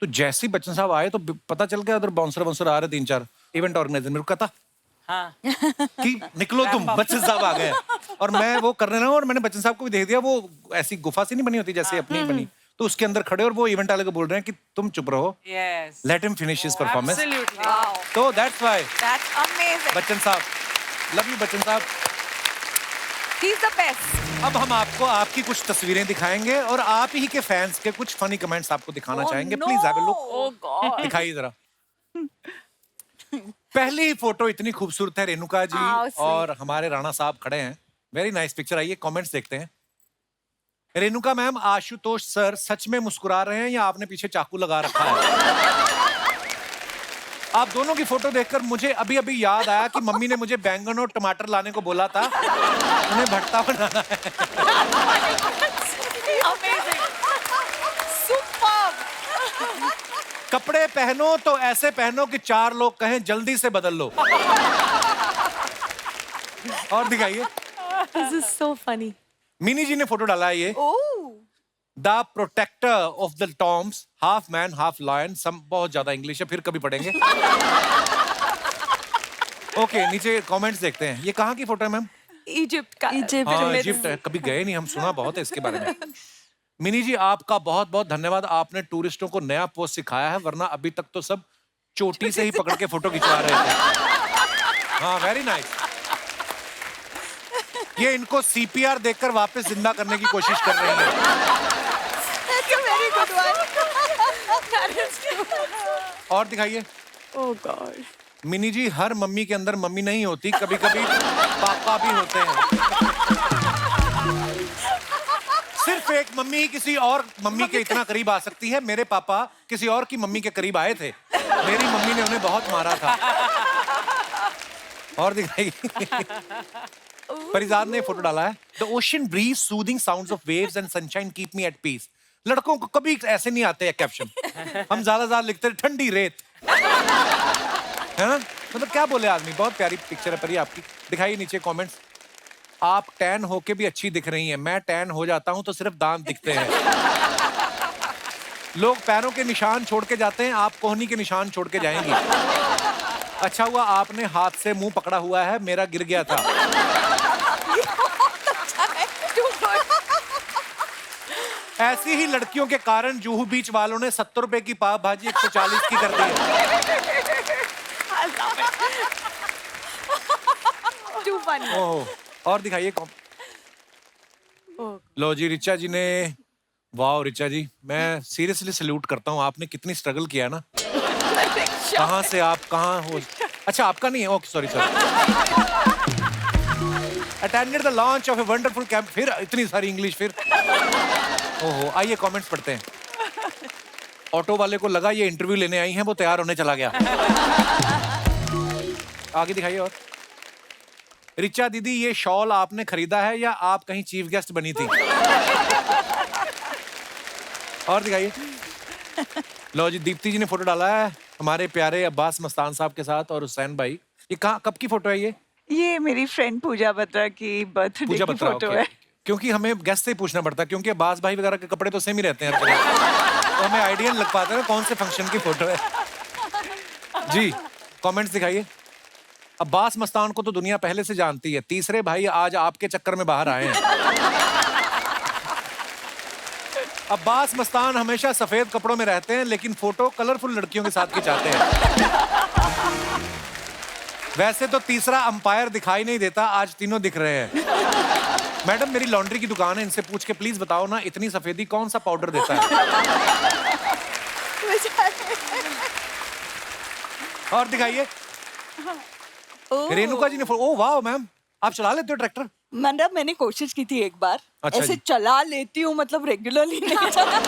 Speaker 3: तो जैसे ही बच्चन साहब आए तो पता चल गया उधर बाउंसर आ रहे 3-4 इवेंट ऑर्गेनाइजर। मेरे को कहता
Speaker 4: हाँ
Speaker 3: कि निकलो तुम, बच्चन साहब आ गए। और मैं वो करने लगा और मैंने बच्चन साहब को भी देख दिया, वो ऐसी गुफा सी नहीं बनी होती जैसे अपनी बनी, तो उसके अंदर खड़े और वो इवेंट वाले को बोल रहे हैं कि तुम चुप रहो,
Speaker 4: yes
Speaker 3: let him finish his performance.
Speaker 4: Absolutely
Speaker 3: तो that's why
Speaker 2: That's amazing.
Speaker 3: Bachchan sahab, love you Bachchan साहब।
Speaker 2: He's the best.
Speaker 3: अब हम आपको आपकी कुछ तस्वीरें दिखाएंगे और आप ही के फैंस के कुछ फनी कमेंट्स आपको दिखाना
Speaker 2: Oh,
Speaker 3: चाहेंगे।
Speaker 2: no.
Speaker 3: Please have a look,
Speaker 2: Oh God.
Speaker 3: दिखाइए जरा। पहली फोटो इतनी खूबसूरत है, रेणुका जी
Speaker 2: How sweet.
Speaker 3: और हमारे राणा साहब खड़े हैं। Very nice picture. आइए कमेंट्स देखते हैं। रेणुका मैम, आशुतोष सर सच में मुस्कुरा रहे हैं या आपने पीछे चाकू लगा रखा है? आप दोनों की फोटो देखकर मुझे अभी अभी याद आया कि मम्मी ने मुझे बैंगन और टमाटर लाने को बोला था, उन्हें भरता बनाना है।
Speaker 2: Amazing. Superb.
Speaker 3: कपड़े पहनो तो ऐसे पहनो कि 4 लोग कहें जल्दी से बदल लो। और दिखाइए।
Speaker 2: This is so funny.
Speaker 3: Mini ji ने फोटो डाला है ये।
Speaker 2: Oh.
Speaker 3: The protector of the tombs, half man half lion. सम बहुत ज्यादा इंग्लिश है, फिर कभी पढ़ेंगे। ओके, नीचे कमेंट्स देखते हैं। ये कहाँ की फोटो है मैम?
Speaker 2: Egypt का.
Speaker 3: हाँ, इजिप्ट है। कभी गए नहीं, हम सुना बहुत है इसके बारे में। मिनी जी, आपका बहुत बहुत धन्यवाद। आपने टूरिस्टों को नया पोज सिखाया है, वरना अभी तक तो सब चोटी से ही पकड़ के फोटो खिंचवा रहे थे। हाँ, वेरी नाइस। ये इनको सीपीआर देकर वापस जिंदा करने की कोशिश कर रही है।
Speaker 2: Very good one. That is true.
Speaker 3: और दिखाइए।
Speaker 2: Oh God.
Speaker 3: मिनी जी, हर मम्मी के अंदर मम्मी नहीं होती, कभी कभी पापा भी होते हैं। सिर्फ एक मम्मी ही किसी और मम्मी के इतना करीब आ सकती है। मेरे पापा किसी और की मम्मी के करीब आए थे, मेरी मम्मी ने उन्हें बहुत मारा था। और दिखाइए। परिजाद ने फोटो डाला है। The ocean breeze, soothing sounds of waves and sunshine keep me at peace. लड़कों को कभी ऐसे नहीं आते हैं कैप्शन। हम ज्यादा लिखते हैं ठंडी रेत, है ना? मतलब क्या बोले आदमी। बहुत प्यारी पिक्चर है परी आपकी। दिखाइए नीचे कमेंट्स। आप टैन होके भी अच्छी दिख रही हैं। मैं टैन हो जाता हूं तो सिर्फ दांत दिखते हैं। लोग पैरों के निशान छोड़ के जाते हैं, आप कोहनी के निशान छोड़ के जाएंगी। अच्छा हुआ आपने हाथ से मुंह पकड़ा हुआ है, मेरा गिर गया था। ऐसी ही लड़कियों के कारण जुहू बीच वालों ने 70 रुपए की पाव भाजी 140 की कर दी है।
Speaker 2: Too funny.
Speaker 3: ओह, और दिखाइए लो जी, रिचा जी ने। वाह रिचा जी, मैं सीरियसली सैल्यूट करता हूँ। आपने कितनी स्ट्रगल किया ना। कहाँ से आप कहाँ हो? अच्छा, आपका नहीं है। Okay, sorry sorry. Attended the launch of a wonderful camp. फिर इतनी सारी इंग्लिश फिर। ओहो, आइए कमेंट्स पढ़ते हैं। ऑटो वाले को लगा ये इंटरव्यू लेने आई हैं, वो तैयार होने चला गया। आगे दिखाइए। और रिचा दीदी, ये शॉल आपने खरीदा है या आप कहीं चीफ गेस्ट बनी थी? और दिखाइए। लो जी, दीप्ति जी ने फोटो डाला है हमारे प्यारे अब्बास मस्तान साहब के साथ और हुसैन भाई। ये कहाँ, कब की फोटो है ये
Speaker 7: मेरी फ्रेंड पूजा बत्रा की बर्थडे
Speaker 3: पूजा
Speaker 7: की
Speaker 3: बत्रा,
Speaker 7: फोटो
Speaker 3: ओके।
Speaker 7: है।
Speaker 3: क्योंकि हमें गेस्ट से ही पूछना पड़ता है, क्योंकि अब्बास भाई वगैरह के कपड़े तो सेम ही रहते हैं हर जगह। तो हमें आइडिया नहीं लग पाता है कौन से फंक्शन की फोटो है। जी, कमेंट्स दिखाइए। अब्बास मस्तान को तो दुनिया पहले से जानती है, तीसरे भाई आज आपके चक्कर में बाहर आए हैं। अब्बास मस्तान हमेशा सफेद कपड़ों में रहते हैं, लेकिन फोटो कलरफुल लड़कियों के साथ खिंचाते हैं। वैसे तो तीसरा अंपायर दिखाई नहीं देता, आज तीनों दिख रहे हैं। मैडम, मेरी लॉन्ड्री की दुकान है, इनसे पूछ के प्लीज बताओ ना, इतनी सफेदी कौन सा पाउडर देता है? और दिखाइए। रेणुका जी ने ओह वाह मैम, आप चला लेते हो ट्रैक्टर?
Speaker 8: मतलब मैंने कोशिश की थी एक बार।
Speaker 3: अच्छा
Speaker 8: ऐसे
Speaker 3: जी।
Speaker 8: चला लेती हूँ, मतलब रेगुलरली नहीं चला।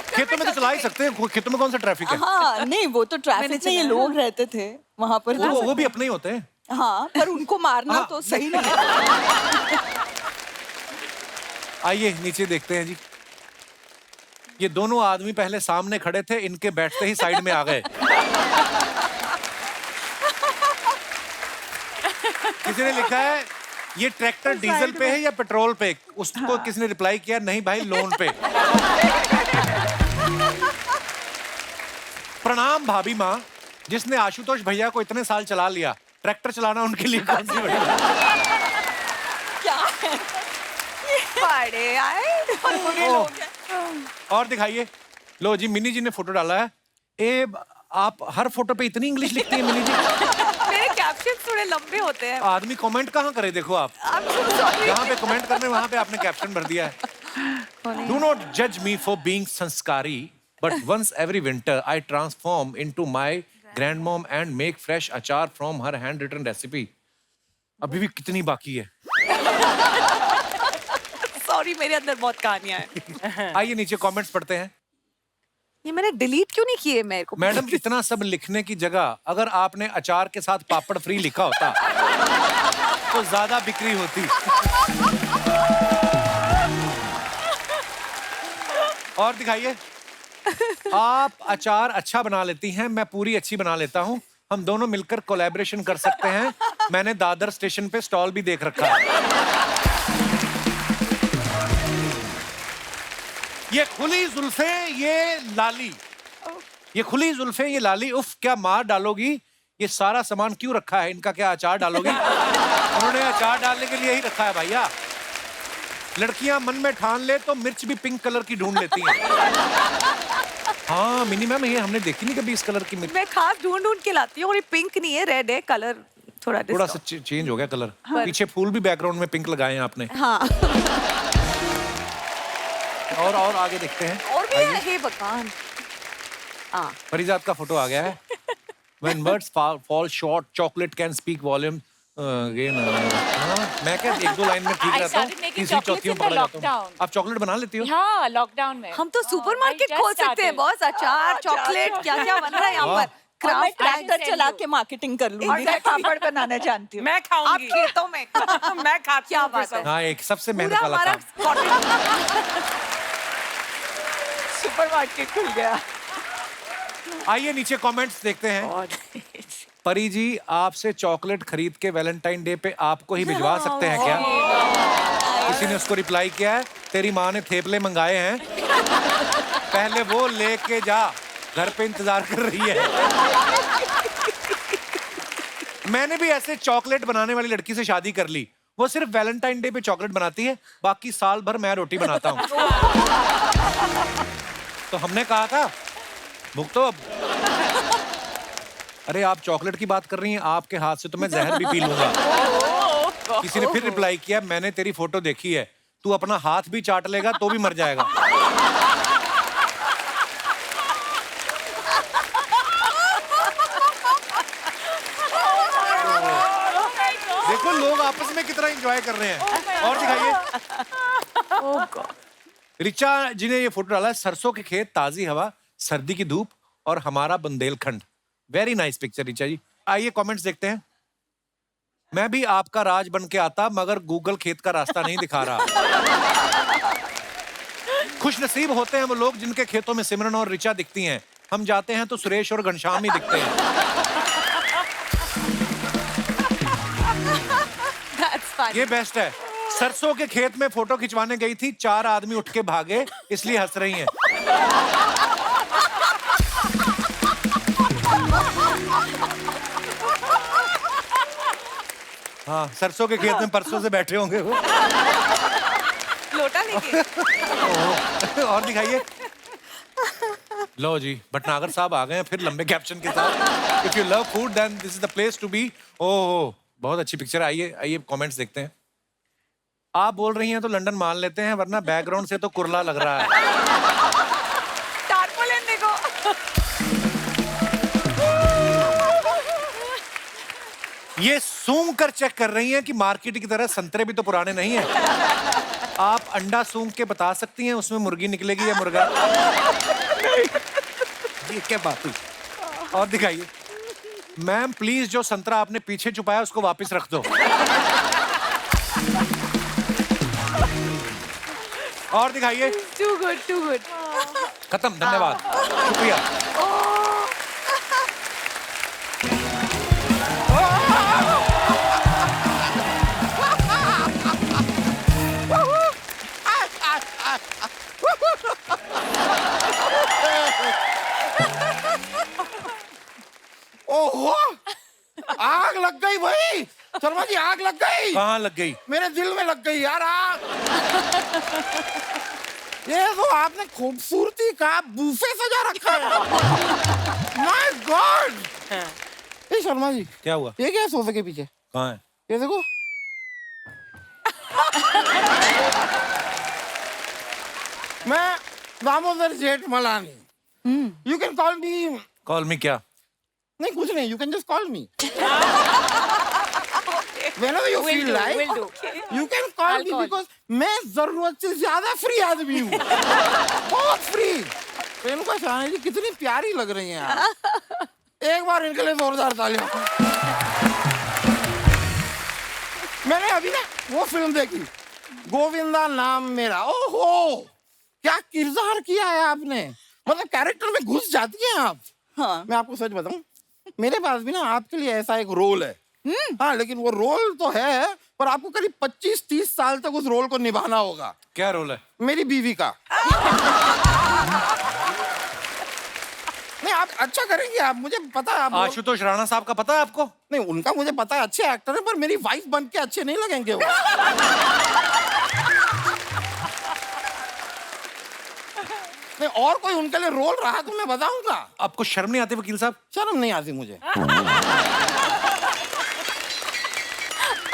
Speaker 3: खेतों में तो चला ही सकते हैं, खेतों में कौन सा ट्रैफिक है?
Speaker 8: हाँ नहीं, वो तो ट्रैफिक में ये लोग रहते थे वहां पर।
Speaker 3: वो भी अपने ही होते हैं।
Speaker 8: हाँ, पर उनको मारना
Speaker 3: हाँ,
Speaker 8: तो सही नहीं।
Speaker 3: आइए नीचे देखते हैं जी। ये दोनों आदमी पहले सामने खड़े थे, इनके बैठते ही साइड में आ गए। किसी ने लिखा है ये ट्रैक्टर डीजल पे है या पेट्रोल पे? उसको किसी ने रिप्लाई किया, नहीं भाई, लोन पे। प्रणाम भाभी माँ, जिसने आशुतोष भैया को इतने साल चला लिया। ट्रैक्टर चलाना उनके लिए कौन सी बड़ी बात?
Speaker 2: बड़े आए
Speaker 3: ओह, और दिखाइए। लो जी, मिनी जी ने फोटो डाला है। आप हर फोटो पे इतनी इंग्लिश लिखती हैं मिनी जी?
Speaker 2: मेरे कैप्शन थोड़े लंबे होते हैं।
Speaker 3: आदमी कमेंट कहाँ करे, देखो आप जहाँ पे कमेंट करने वहां पे आपने कैप्शन भर दिया है। Do not judge me for being संस्कारी, but once every winter I transform into my grandmom and make fresh अचार from her handwritten recipe. अभी भी कितनी बाकी है?
Speaker 2: सॉरी, मेरे अंदर बहुत कहानियां हैं।
Speaker 3: आइए नीचे कमेंट्स पढ़ते हैं।
Speaker 2: ये मैंने डिलीट क्यों नहीं किए मेरे को?
Speaker 3: मैडम, इतना सब लिखने की जगह अगर आपने अचार के साथ पापड़ फ्री लिखा होता तो ज्यादा बिक्री होती। और दिखाइए। आप अचार अच्छा बना लेती हैं, मैं पूरी अच्छी बना लेता हूँ। हम दोनों मिलकर कोलैबोरेशन कर सकते हैं। मैंने दादर स्टेशन पे स्टॉल भी देख रखा है। ये खुली जुल्फे, ये लाली, ये खुली जुल्फे, ये लाली, उफ क्या मार डालोगी। ये सारा सामान क्यों रखा है, इनका क्या अचार डालोगी? उन्होंने अचार डालने के लिए ही रखा है भैया। लड़कियां मन में ठान ले तो मिर्च भी पिंक कलर की ढूंढ लेती हैं। हाँ मिनी मैम, ये हमने देखी नहीं कभी इस कलर की मिर्च।
Speaker 2: मैं खास ढूंढ के लाती हूँ, और ये पिंक नहीं है, रेड है। कलर थोड़ा
Speaker 3: सा चेंज हो गया कलर। पीछे फूल भी बैकग्राउंड में पिंक लगाए हैं आपने।
Speaker 2: हाँ।
Speaker 3: और आगे देखते हैं।
Speaker 2: और भी है, हे भगवान।
Speaker 3: फरीजाद का फोटो आ गया है। When words fall short, chocolate can speak volume. Again, मैं क्या एक दो लाइन में ठीक
Speaker 6: I
Speaker 3: रहता हूँ,
Speaker 6: started making
Speaker 3: तीसरी
Speaker 6: chocolates
Speaker 3: चौथी में
Speaker 6: in
Speaker 3: पकड़
Speaker 6: the
Speaker 3: जाता हूँ।
Speaker 6: lockdown.
Speaker 3: आप चॉकलेट बना लेती हो?
Speaker 6: हाँ, लॉकडाउन में।
Speaker 2: हम तो सुपरमार्केट
Speaker 6: I
Speaker 2: खोल
Speaker 6: just
Speaker 2: सकते हैं
Speaker 6: started.
Speaker 2: बॉस। अचार, चॉकलेट, क्या क्या बन रहा है यहाँ
Speaker 3: वाह।
Speaker 2: पर।
Speaker 8: और मैं
Speaker 2: क्राफ्ट
Speaker 8: ट्रैक्टर चला के मार्केटिंग कर
Speaker 7: और
Speaker 8: लूंगी।
Speaker 7: मैं पापड़ बनाना जानती हूँ।
Speaker 4: मैं
Speaker 2: आप
Speaker 4: खाऊंगी।
Speaker 2: खेतों में।
Speaker 4: मैं खाती
Speaker 2: क्या
Speaker 4: हूँ
Speaker 2: बात
Speaker 4: फिर
Speaker 2: है।
Speaker 4: सब।
Speaker 3: हाँ, एक सबसे मेहनत
Speaker 2: पूरा
Speaker 3: वाला
Speaker 2: हमारा
Speaker 3: काम।
Speaker 7: सुपरमार्केट खुल गया।
Speaker 3: आइए नीचे कमेंट्स देखते हैं। परी जी, आपसे चॉकलेट खरीद के वैलेंटाइन डे पे आपको ही भिजवा सकते हैं क्या? किसी ने उसको रिप्लाई किया है, तेरी माँ ने थेपले मंगाए हैं, पहले वो लेके जा, घर पे इंतजार कर रही है। मैंने भी ऐसे चॉकलेट बनाने वाली लड़की से शादी कर ली। वो सिर्फ वैलेंटाइन डे पे चॉकलेट बनाती है, बाकी साल भर मैं रोटी बनाता हूँ। तो हमने कहा था भुगतो अब। अरे आप चॉकलेट की बात कर रही हैं, आपके हाथ से तो मैं जहर भी पी लूंगा। किसी ने फिर रिप्लाई किया, मैंने तेरी फोटो देखी है, तू अपना हाथ भी चाट लेगा तो भी मर जाएगा। देखो लोग आपस में कितना एंजॉय कर रहे हैं। और दिखाइए। रिचा जी ने ये फोटो डाला है, सरसों के खेत, ताजी हवा, सर्दी की धूप और हमारा Bundelkhand. Very nice picture Richa ji. आइए कमेंट्स देखते हैं। मैं भी आपका राज बन के आता, मगर गूगल खेत का रास्ता नहीं दिखा रहा। खुश नसीब होते हैं वो लोग जिनके खेतों में सिमरन और रिचा दिखती हैं। हम जाते हैं तो सुरेश और घनश्याम ही दिखते हैं। ये बेस्ट है। सरसों के खेत में फोटो खिंचवाने गई थी, 4 आदमी उठ के भागे, इसलिए हंस रही हैं। हाँ, सरसों के खेत में परसों से बैठे होंगे वो।
Speaker 2: लोटा लेके।
Speaker 3: और दिखाइए। लो जी, भटनागर साहब आ गए हैं फिर लंबे कैप्शन के साथ। If you love food then this is the place to be. Oh, बहुत अच्छी पिक्चर। आइए कमेंट्स देखते हैं। आप बोल रही हैं तो लंदन मान लेते हैं, वरना बैकग्राउंड से तो कुरला लग रहा है।
Speaker 2: टारपोलिन देखो।
Speaker 3: ये सूंघ कर चेक कर रही हैं कि मार्केट की तरह संतरे भी तो पुराने नहीं हैं। आप अंडा सूंघ के बता सकती हैं उसमें मुर्गी निकलेगी या मुर्गा? ये क्या बात हुई? और दिखाइए। मैम प्लीज, जो संतरा आपने पीछे छुपाया उसको वापस रख दो। और दिखाइए।
Speaker 2: Too good, too good.
Speaker 3: खत्म, धन्यवाद, शुक्रिया। ओहो, आग लग गई
Speaker 9: आग लग गई।
Speaker 3: कहाँ लग गई?
Speaker 9: मेरे दिल में लग गई यार आग। ये तो आपने खूबसूरती का बूफे सजा रखा है। My God. ये शर्मा जी,
Speaker 3: क्या हुआ?
Speaker 9: ये क्या है सोफे के पीछे?
Speaker 3: कहाँ है?
Speaker 9: ये देखो। मैं Damodar Jethmalani. You can call me.
Speaker 3: Call मी क्या?
Speaker 9: नहीं कुछ नहीं, you can just call me. Whenever you feel like, you can call me because मैं जरूरत से ज्यादा फ्री आदमी हूँ। बहुत फ्री। रेणुका शहानी जी कितनी प्यारी लग रही हैं आप। एक बार इनके लिए जोरदार तालियां। मैंने अभी ना वो फिल्म देखी, गोविंदा नाम मेरा। ओहो, क्या किरदार किया है आपने। मतलब कैरेक्टर में घुस जाती हैं आप।
Speaker 8: हाँ।
Speaker 9: मैं आपको सच बताऊं, मेरे पास भी ना आपके लिए ऐसा एक रोल है। हाँ, लेकिन वो रोल तो है, पर आपको करीब 25-30 साल तक उस रोल को निभाना होगा।
Speaker 3: क्या रोल है?
Speaker 9: मेरी बीवी का। नहीं, आप अच्छा करेंगे, आप मुझे पता है। आप
Speaker 3: आशुतोष राणा साहब का पता है आपको?
Speaker 9: नहीं, उनका मुझे पता है, अच्छे एक्टर है, पर मेरी वाइफ बन के अच्छे नहीं लगेंगे वो। नहीं, और कोई उनके लिए रोल रहा तो मैं बताऊंगा।
Speaker 3: आपको शर्म नहीं आती वकील साहब?
Speaker 9: शर्म नहीं आती मुझे।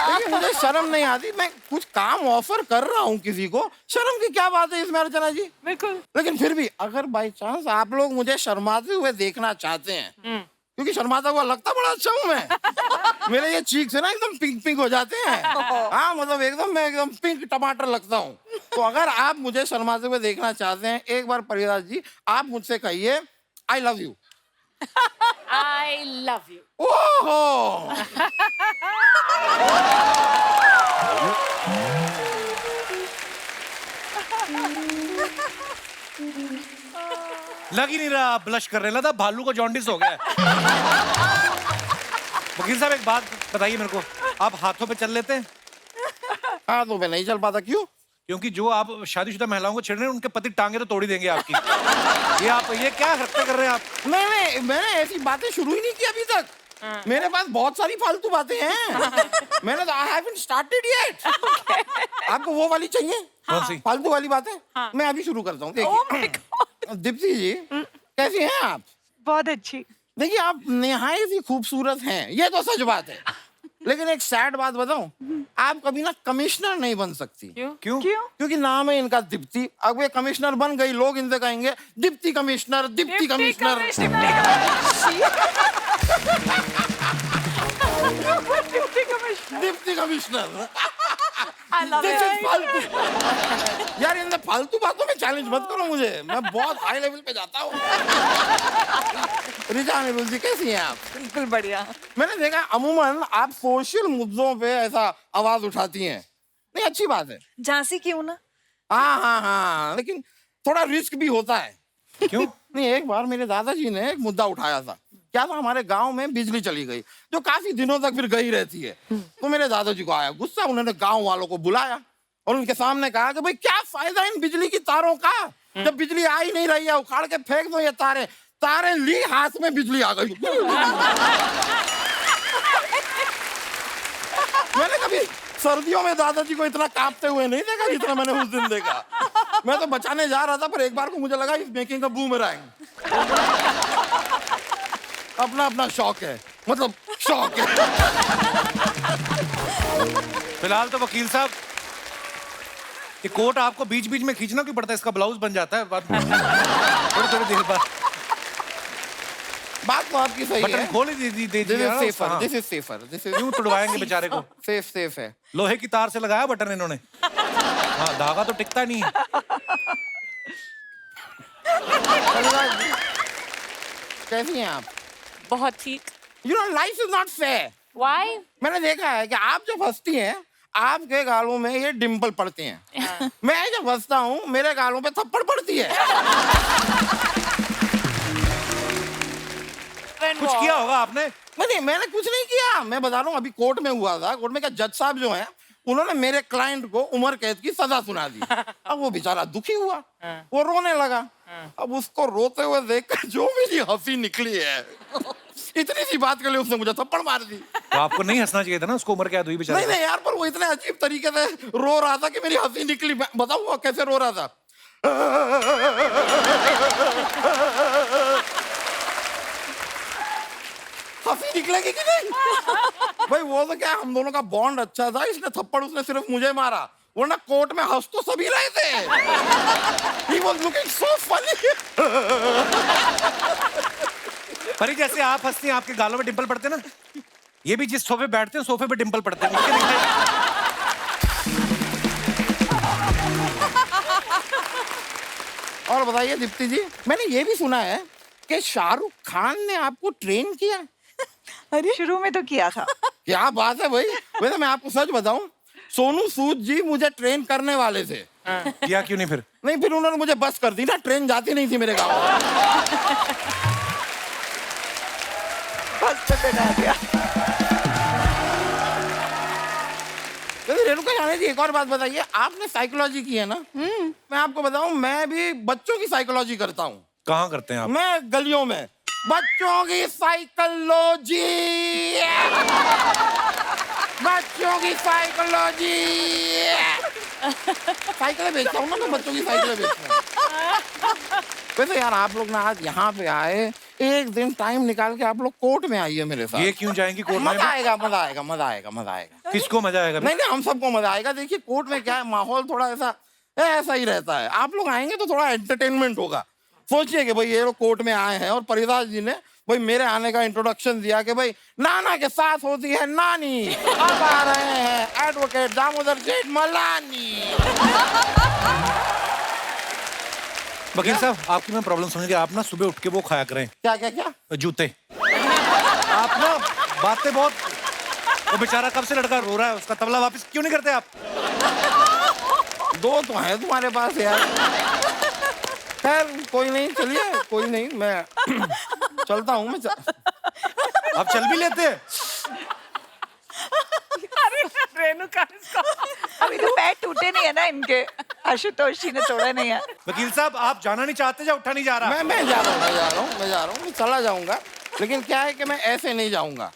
Speaker 9: देखिए, मुझे शर्म नहीं आती। मैं कुछ काम ऑफर कर रहा हूँ किसी को, शर्म की क्या बात है इसमें अर्चना जी?
Speaker 4: बिल्कुल।
Speaker 9: लेकिन फिर भी अगर बाई चांस आप लोग मुझे शर्माते हुए देखना चाहते हैं, क्योंकि शर्माता हुआ लगता बड़ा अच्छा हूँ मैं। मेरे ये चीक से ना एकदम पिंक पिंक हो जाते हैं। हाँ, मतलब एकदम मैं एकदम पिंक टमाटर लगता हूँ। तो अगर आप मुझे शर्माते हुए देखना चाहते हैं, एक बार परिदास जी आप मुझसे कहिए I love you.
Speaker 6: I love you.
Speaker 9: ओहो।
Speaker 3: लग ही नहीं रहा, ब्लश कर रहे, लगा भालू को जॉन्डिस हो गया है। वकील साहब एक बात बताइए मेरे को, आप हाथों पे चल लेते हैं?
Speaker 9: हाँ, तो मैं नहीं चल पाता। क्यों?
Speaker 3: क्योंकि जो आप शादीशुदा महिलाओं को छेड़ रहे हैं, उनके पति टांगे तो तोड़ ही देंगे आपकी। ये क्या हरकतें कर रहे हैं आप?
Speaker 9: मैंने ऐसी बातें शुरू ही नहीं की अभी तक। मेरे पास बहुत सारी फालतू बातें हैं। मैंने तो आई हैवंट स्टार्टेड येट। आपको वो वाली चाहिए?
Speaker 3: कौन सी?
Speaker 9: फालतू वाली बातें? मैं अभी शुरू करता हूँ। देखिए, दीप्ति जी कैसी हैं आप?
Speaker 7: बहुत अच्छी।
Speaker 9: देखिए, आप निहायत ही खूबसूरत हैं, ये तो सच बात है। लेकिन एक सैड बात बताऊं, आप कभी ना कमिश्नर नहीं बन सकती।
Speaker 3: क्यों?
Speaker 9: क्योंकि नाम है इनका दीप्ति। अब ये कमिश्नर बन गई, लोग इनसे कहेंगे Deepti commissioner, Deepti commissioner. Deepti commissioner. This is फालतू। यार, इन फालतू बातों में चैलेंज मत करो मुझे, मैं बहुत हाई लेवल पे जाता हूँ। रिचा अनिरुल जी कैसी हैं आप?
Speaker 8: बिल्कुल बढ़िया।
Speaker 9: मैंने देखा अमूमन आप सोशल मुद्दों पे ऐसा आवाज उठाती हैं। नहीं, अच्छी बात है।
Speaker 5: झांसी क्यों ना?
Speaker 9: हाँ, लेकिन थोड़ा रिस्क भी होता है।
Speaker 3: क्यों?
Speaker 9: नहीं, एक बार मेरे दादाजी ने एक मुद्दा उठाया था। क्या था, हमारे गांव में बिजली चली गई, जो काफी दिनों तक फिर गई रहती है। तो मेरे दादाजी को आया गुस्सा, उन्होंने गांव वालों को बुलाया और उनके सामने कहा कि भाई क्या फायदा इन बिजली की तारों का, जब बिजली आ ही नहीं रही है, उखाड़ के फेंक दो ये तारे। तारे ली, हाथ में बिजली आ गई। मैंने कभी सर्दियों में दादाजी को इतना कांपते हुए नहीं देखा जितना मैंने उस दिन देखा। मैं तो बचाने जा रहा था, पर एक बार को मुझे लगा इस मेकिंग का बूमरैंग। अपना अपना शौक है, मतलब शौक है।
Speaker 3: फिलहाल तो वकील साहब, ये कोट आपको बीच बीच में खींचना क्यों पड़ता है? इसका ब्लाउज बन जाता है बाद में थोड़ी देर बाद।
Speaker 9: बात तो आपकी सही है।
Speaker 3: बटन खोल ही दीजिए।
Speaker 9: This is safer.
Speaker 3: क्यों तुड़वाएंगे बेचारे को?
Speaker 9: सेफ है।
Speaker 3: लोहे की तार से लगाया बटन इन्होंने। हाँ, धागा तो टिकता नहीं है।
Speaker 9: कैसी हैं आप?
Speaker 6: बहुत ठीक।
Speaker 9: You know, life is not fair.
Speaker 6: Why?
Speaker 9: मैंने देखा है कि आप जब हंसती हैं, आपके गालों में ये डिम्पल पड़ते हैं। मैं जब हंसता हूँ, मेरे गालों पे थप्पड़ पड़ती है।
Speaker 3: कुछ किया होगा आपने?
Speaker 9: नहीं, मैंने कुछ नहीं किया। मैं बता रहा हूँ, अभी कोर्ट में हुआ था। कोर्ट में क्या, जज साहब जो हैं, उन्होंने मेरे क्लाइंट को उम्र कैद की सजा सुना दी। अब वो बेचारा दुखी हुआ, वो रोने लगा। अब उसको रोते हुए देखकर जो मेरी हंसी निकली है, इतनी सी बात के लिए उसने मुझे थप्पड़ मार दी।
Speaker 3: तो आपको नहीं हंसना चाहिए था ना, उसको उम्र क्या हुई बेचारे
Speaker 9: नहीं नहीं यार, पर वो इतने अजीब तरीके से रो रहा था कि मेरी हंसी निकली। मैं बताऊं वो कैसे रो रहा था? हंसी निकलेगी कि नहीं? भाई वो तो क्या, हम दोनों का बॉन्ड अच्छा था, इसने थप्पड़ उसने सिर्फ मुझे मारा, वरना कोर्ट में हंस तो सभी रहे थे। He was looking so funny.
Speaker 3: परी जैसे आप हंसती हैं, आपके गालों में डिंपल पड़ते हैं ना, ये भी जिस सोफे बैठते हैं सोफे पे डिंपल पड़ते हैं। मुझे दिखाई-
Speaker 9: और बताइए दीप्ति जी, मैंने ये भी सुना है कि शाहरुख खान ने आपको ट्रेन किया।
Speaker 7: अरे शुरू में तो किया था।
Speaker 9: क्या बात है भाई। वैसे मैं आपको सच बताऊं, सोनू सूद जी मुझे ट्रेन करने वाले थे।
Speaker 3: किया क्यों नहीं फिर?
Speaker 9: नहीं, फिर उन्होंने मुझे बस कर दी ना, ट्रेन जाती नहीं थी मेरे गाँव में।
Speaker 7: बस पे बैठा दिया।
Speaker 9: वैसे रेणुका जाने जी, एक और बात बताइए, आपने साइकोलॉजी की है ना? मैं आपको बताऊं, मैं भी बच्चों की साइकोलॉजी करता हूँ।
Speaker 3: कहाँ करते हैं आप?
Speaker 9: मैं गलियों में बच्चों की साइकोलॉजी, बच्चों की साइकोलॉजी, साइकिलें बेचता हूँ ना मैं, बच्चों की साइकिलें बेचता हूँ। वैसे यार आप लोग ना आज यहाँ पे आए, एक दिन टाइम निकाल के आप लोग कोर्ट में आइए मेरे साथ।
Speaker 3: ये क्यों जाएंगी कोर्ट में?
Speaker 9: मजा आएगा, मजा आएगा, मजा आएगा, मजा आएगा।
Speaker 3: किसको मजा आएगा?
Speaker 9: नहीं नहीं, हम सबको मजा आएगा। देखिए कोर्ट में क्या है, माहौल थोड़ा ऐसा ही रहता है। आप लोग आएंगे तो थोड़ा एंटरटेनमेंट होगा। सोचिए कि भाई ये लोग कोर्ट में आए हैं और परिदास जी ने भाई मेरे आने का इंट्रोडक्शन दिया कि भाई नाना के साथ होती है नानी, अब आ रहे हैं एडवोकेट दामोदर सेठ मलानी।
Speaker 3: वकील साहब, आपकी मैं प्रॉब्लम समझ गया। आप ना सुबह उठ के वो खाया करें।
Speaker 9: क्या क्या क्या?
Speaker 3: जूते। आप ना बातें बहुत, वो बेचारा कब से लड़का रो रहा है, उसका तबला वापस क्यों नहीं करते आप?
Speaker 9: दो तो है तुम्हारे पास यार। खैर कोई नहीं, चलिए कोई नहीं, मैं चलता हूँ।
Speaker 3: आप चल भी लेते हैं?
Speaker 4: रेणुका
Speaker 7: अभी तो पैर टूटे नहीं है ना इनके, आशुतोष जी ने तोड़ा नहीं है।
Speaker 3: वकील साहब, आप जाना नहीं चाहते या उठा नहीं जा रहा?
Speaker 9: मैं जा रहा हूँ, मैं चला जाऊंगा, लेकिन क्या है कि मैं ऐसे नहीं जाऊंगा,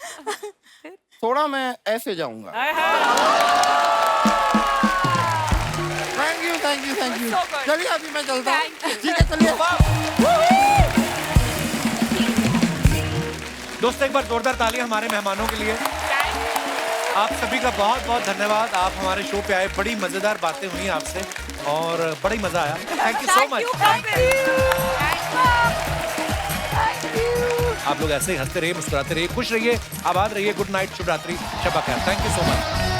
Speaker 9: थोड़ा मैं ऐसे जाऊंगा। Thank you. चलिए अभी मैं चलता हूँ। ठीक है चलिए।
Speaker 3: दोस्तों, एक बार जोरदार तालियां हमारे मेहमानों के लिए। आप सभी का बहुत बहुत धन्यवाद। आप हमारे शो पे आए, बड़ी मजेदार बातें हुई आपसे और बड़ा ही मजा आया। Thank you so much. आप लोग ऐसे ही हंसते रहिए, मुस्कुराते रहिए, खुश रहिए, आबाद रहिए। गुड नाइट, शुभ रात्रि, शब बखैर। Thank you so much.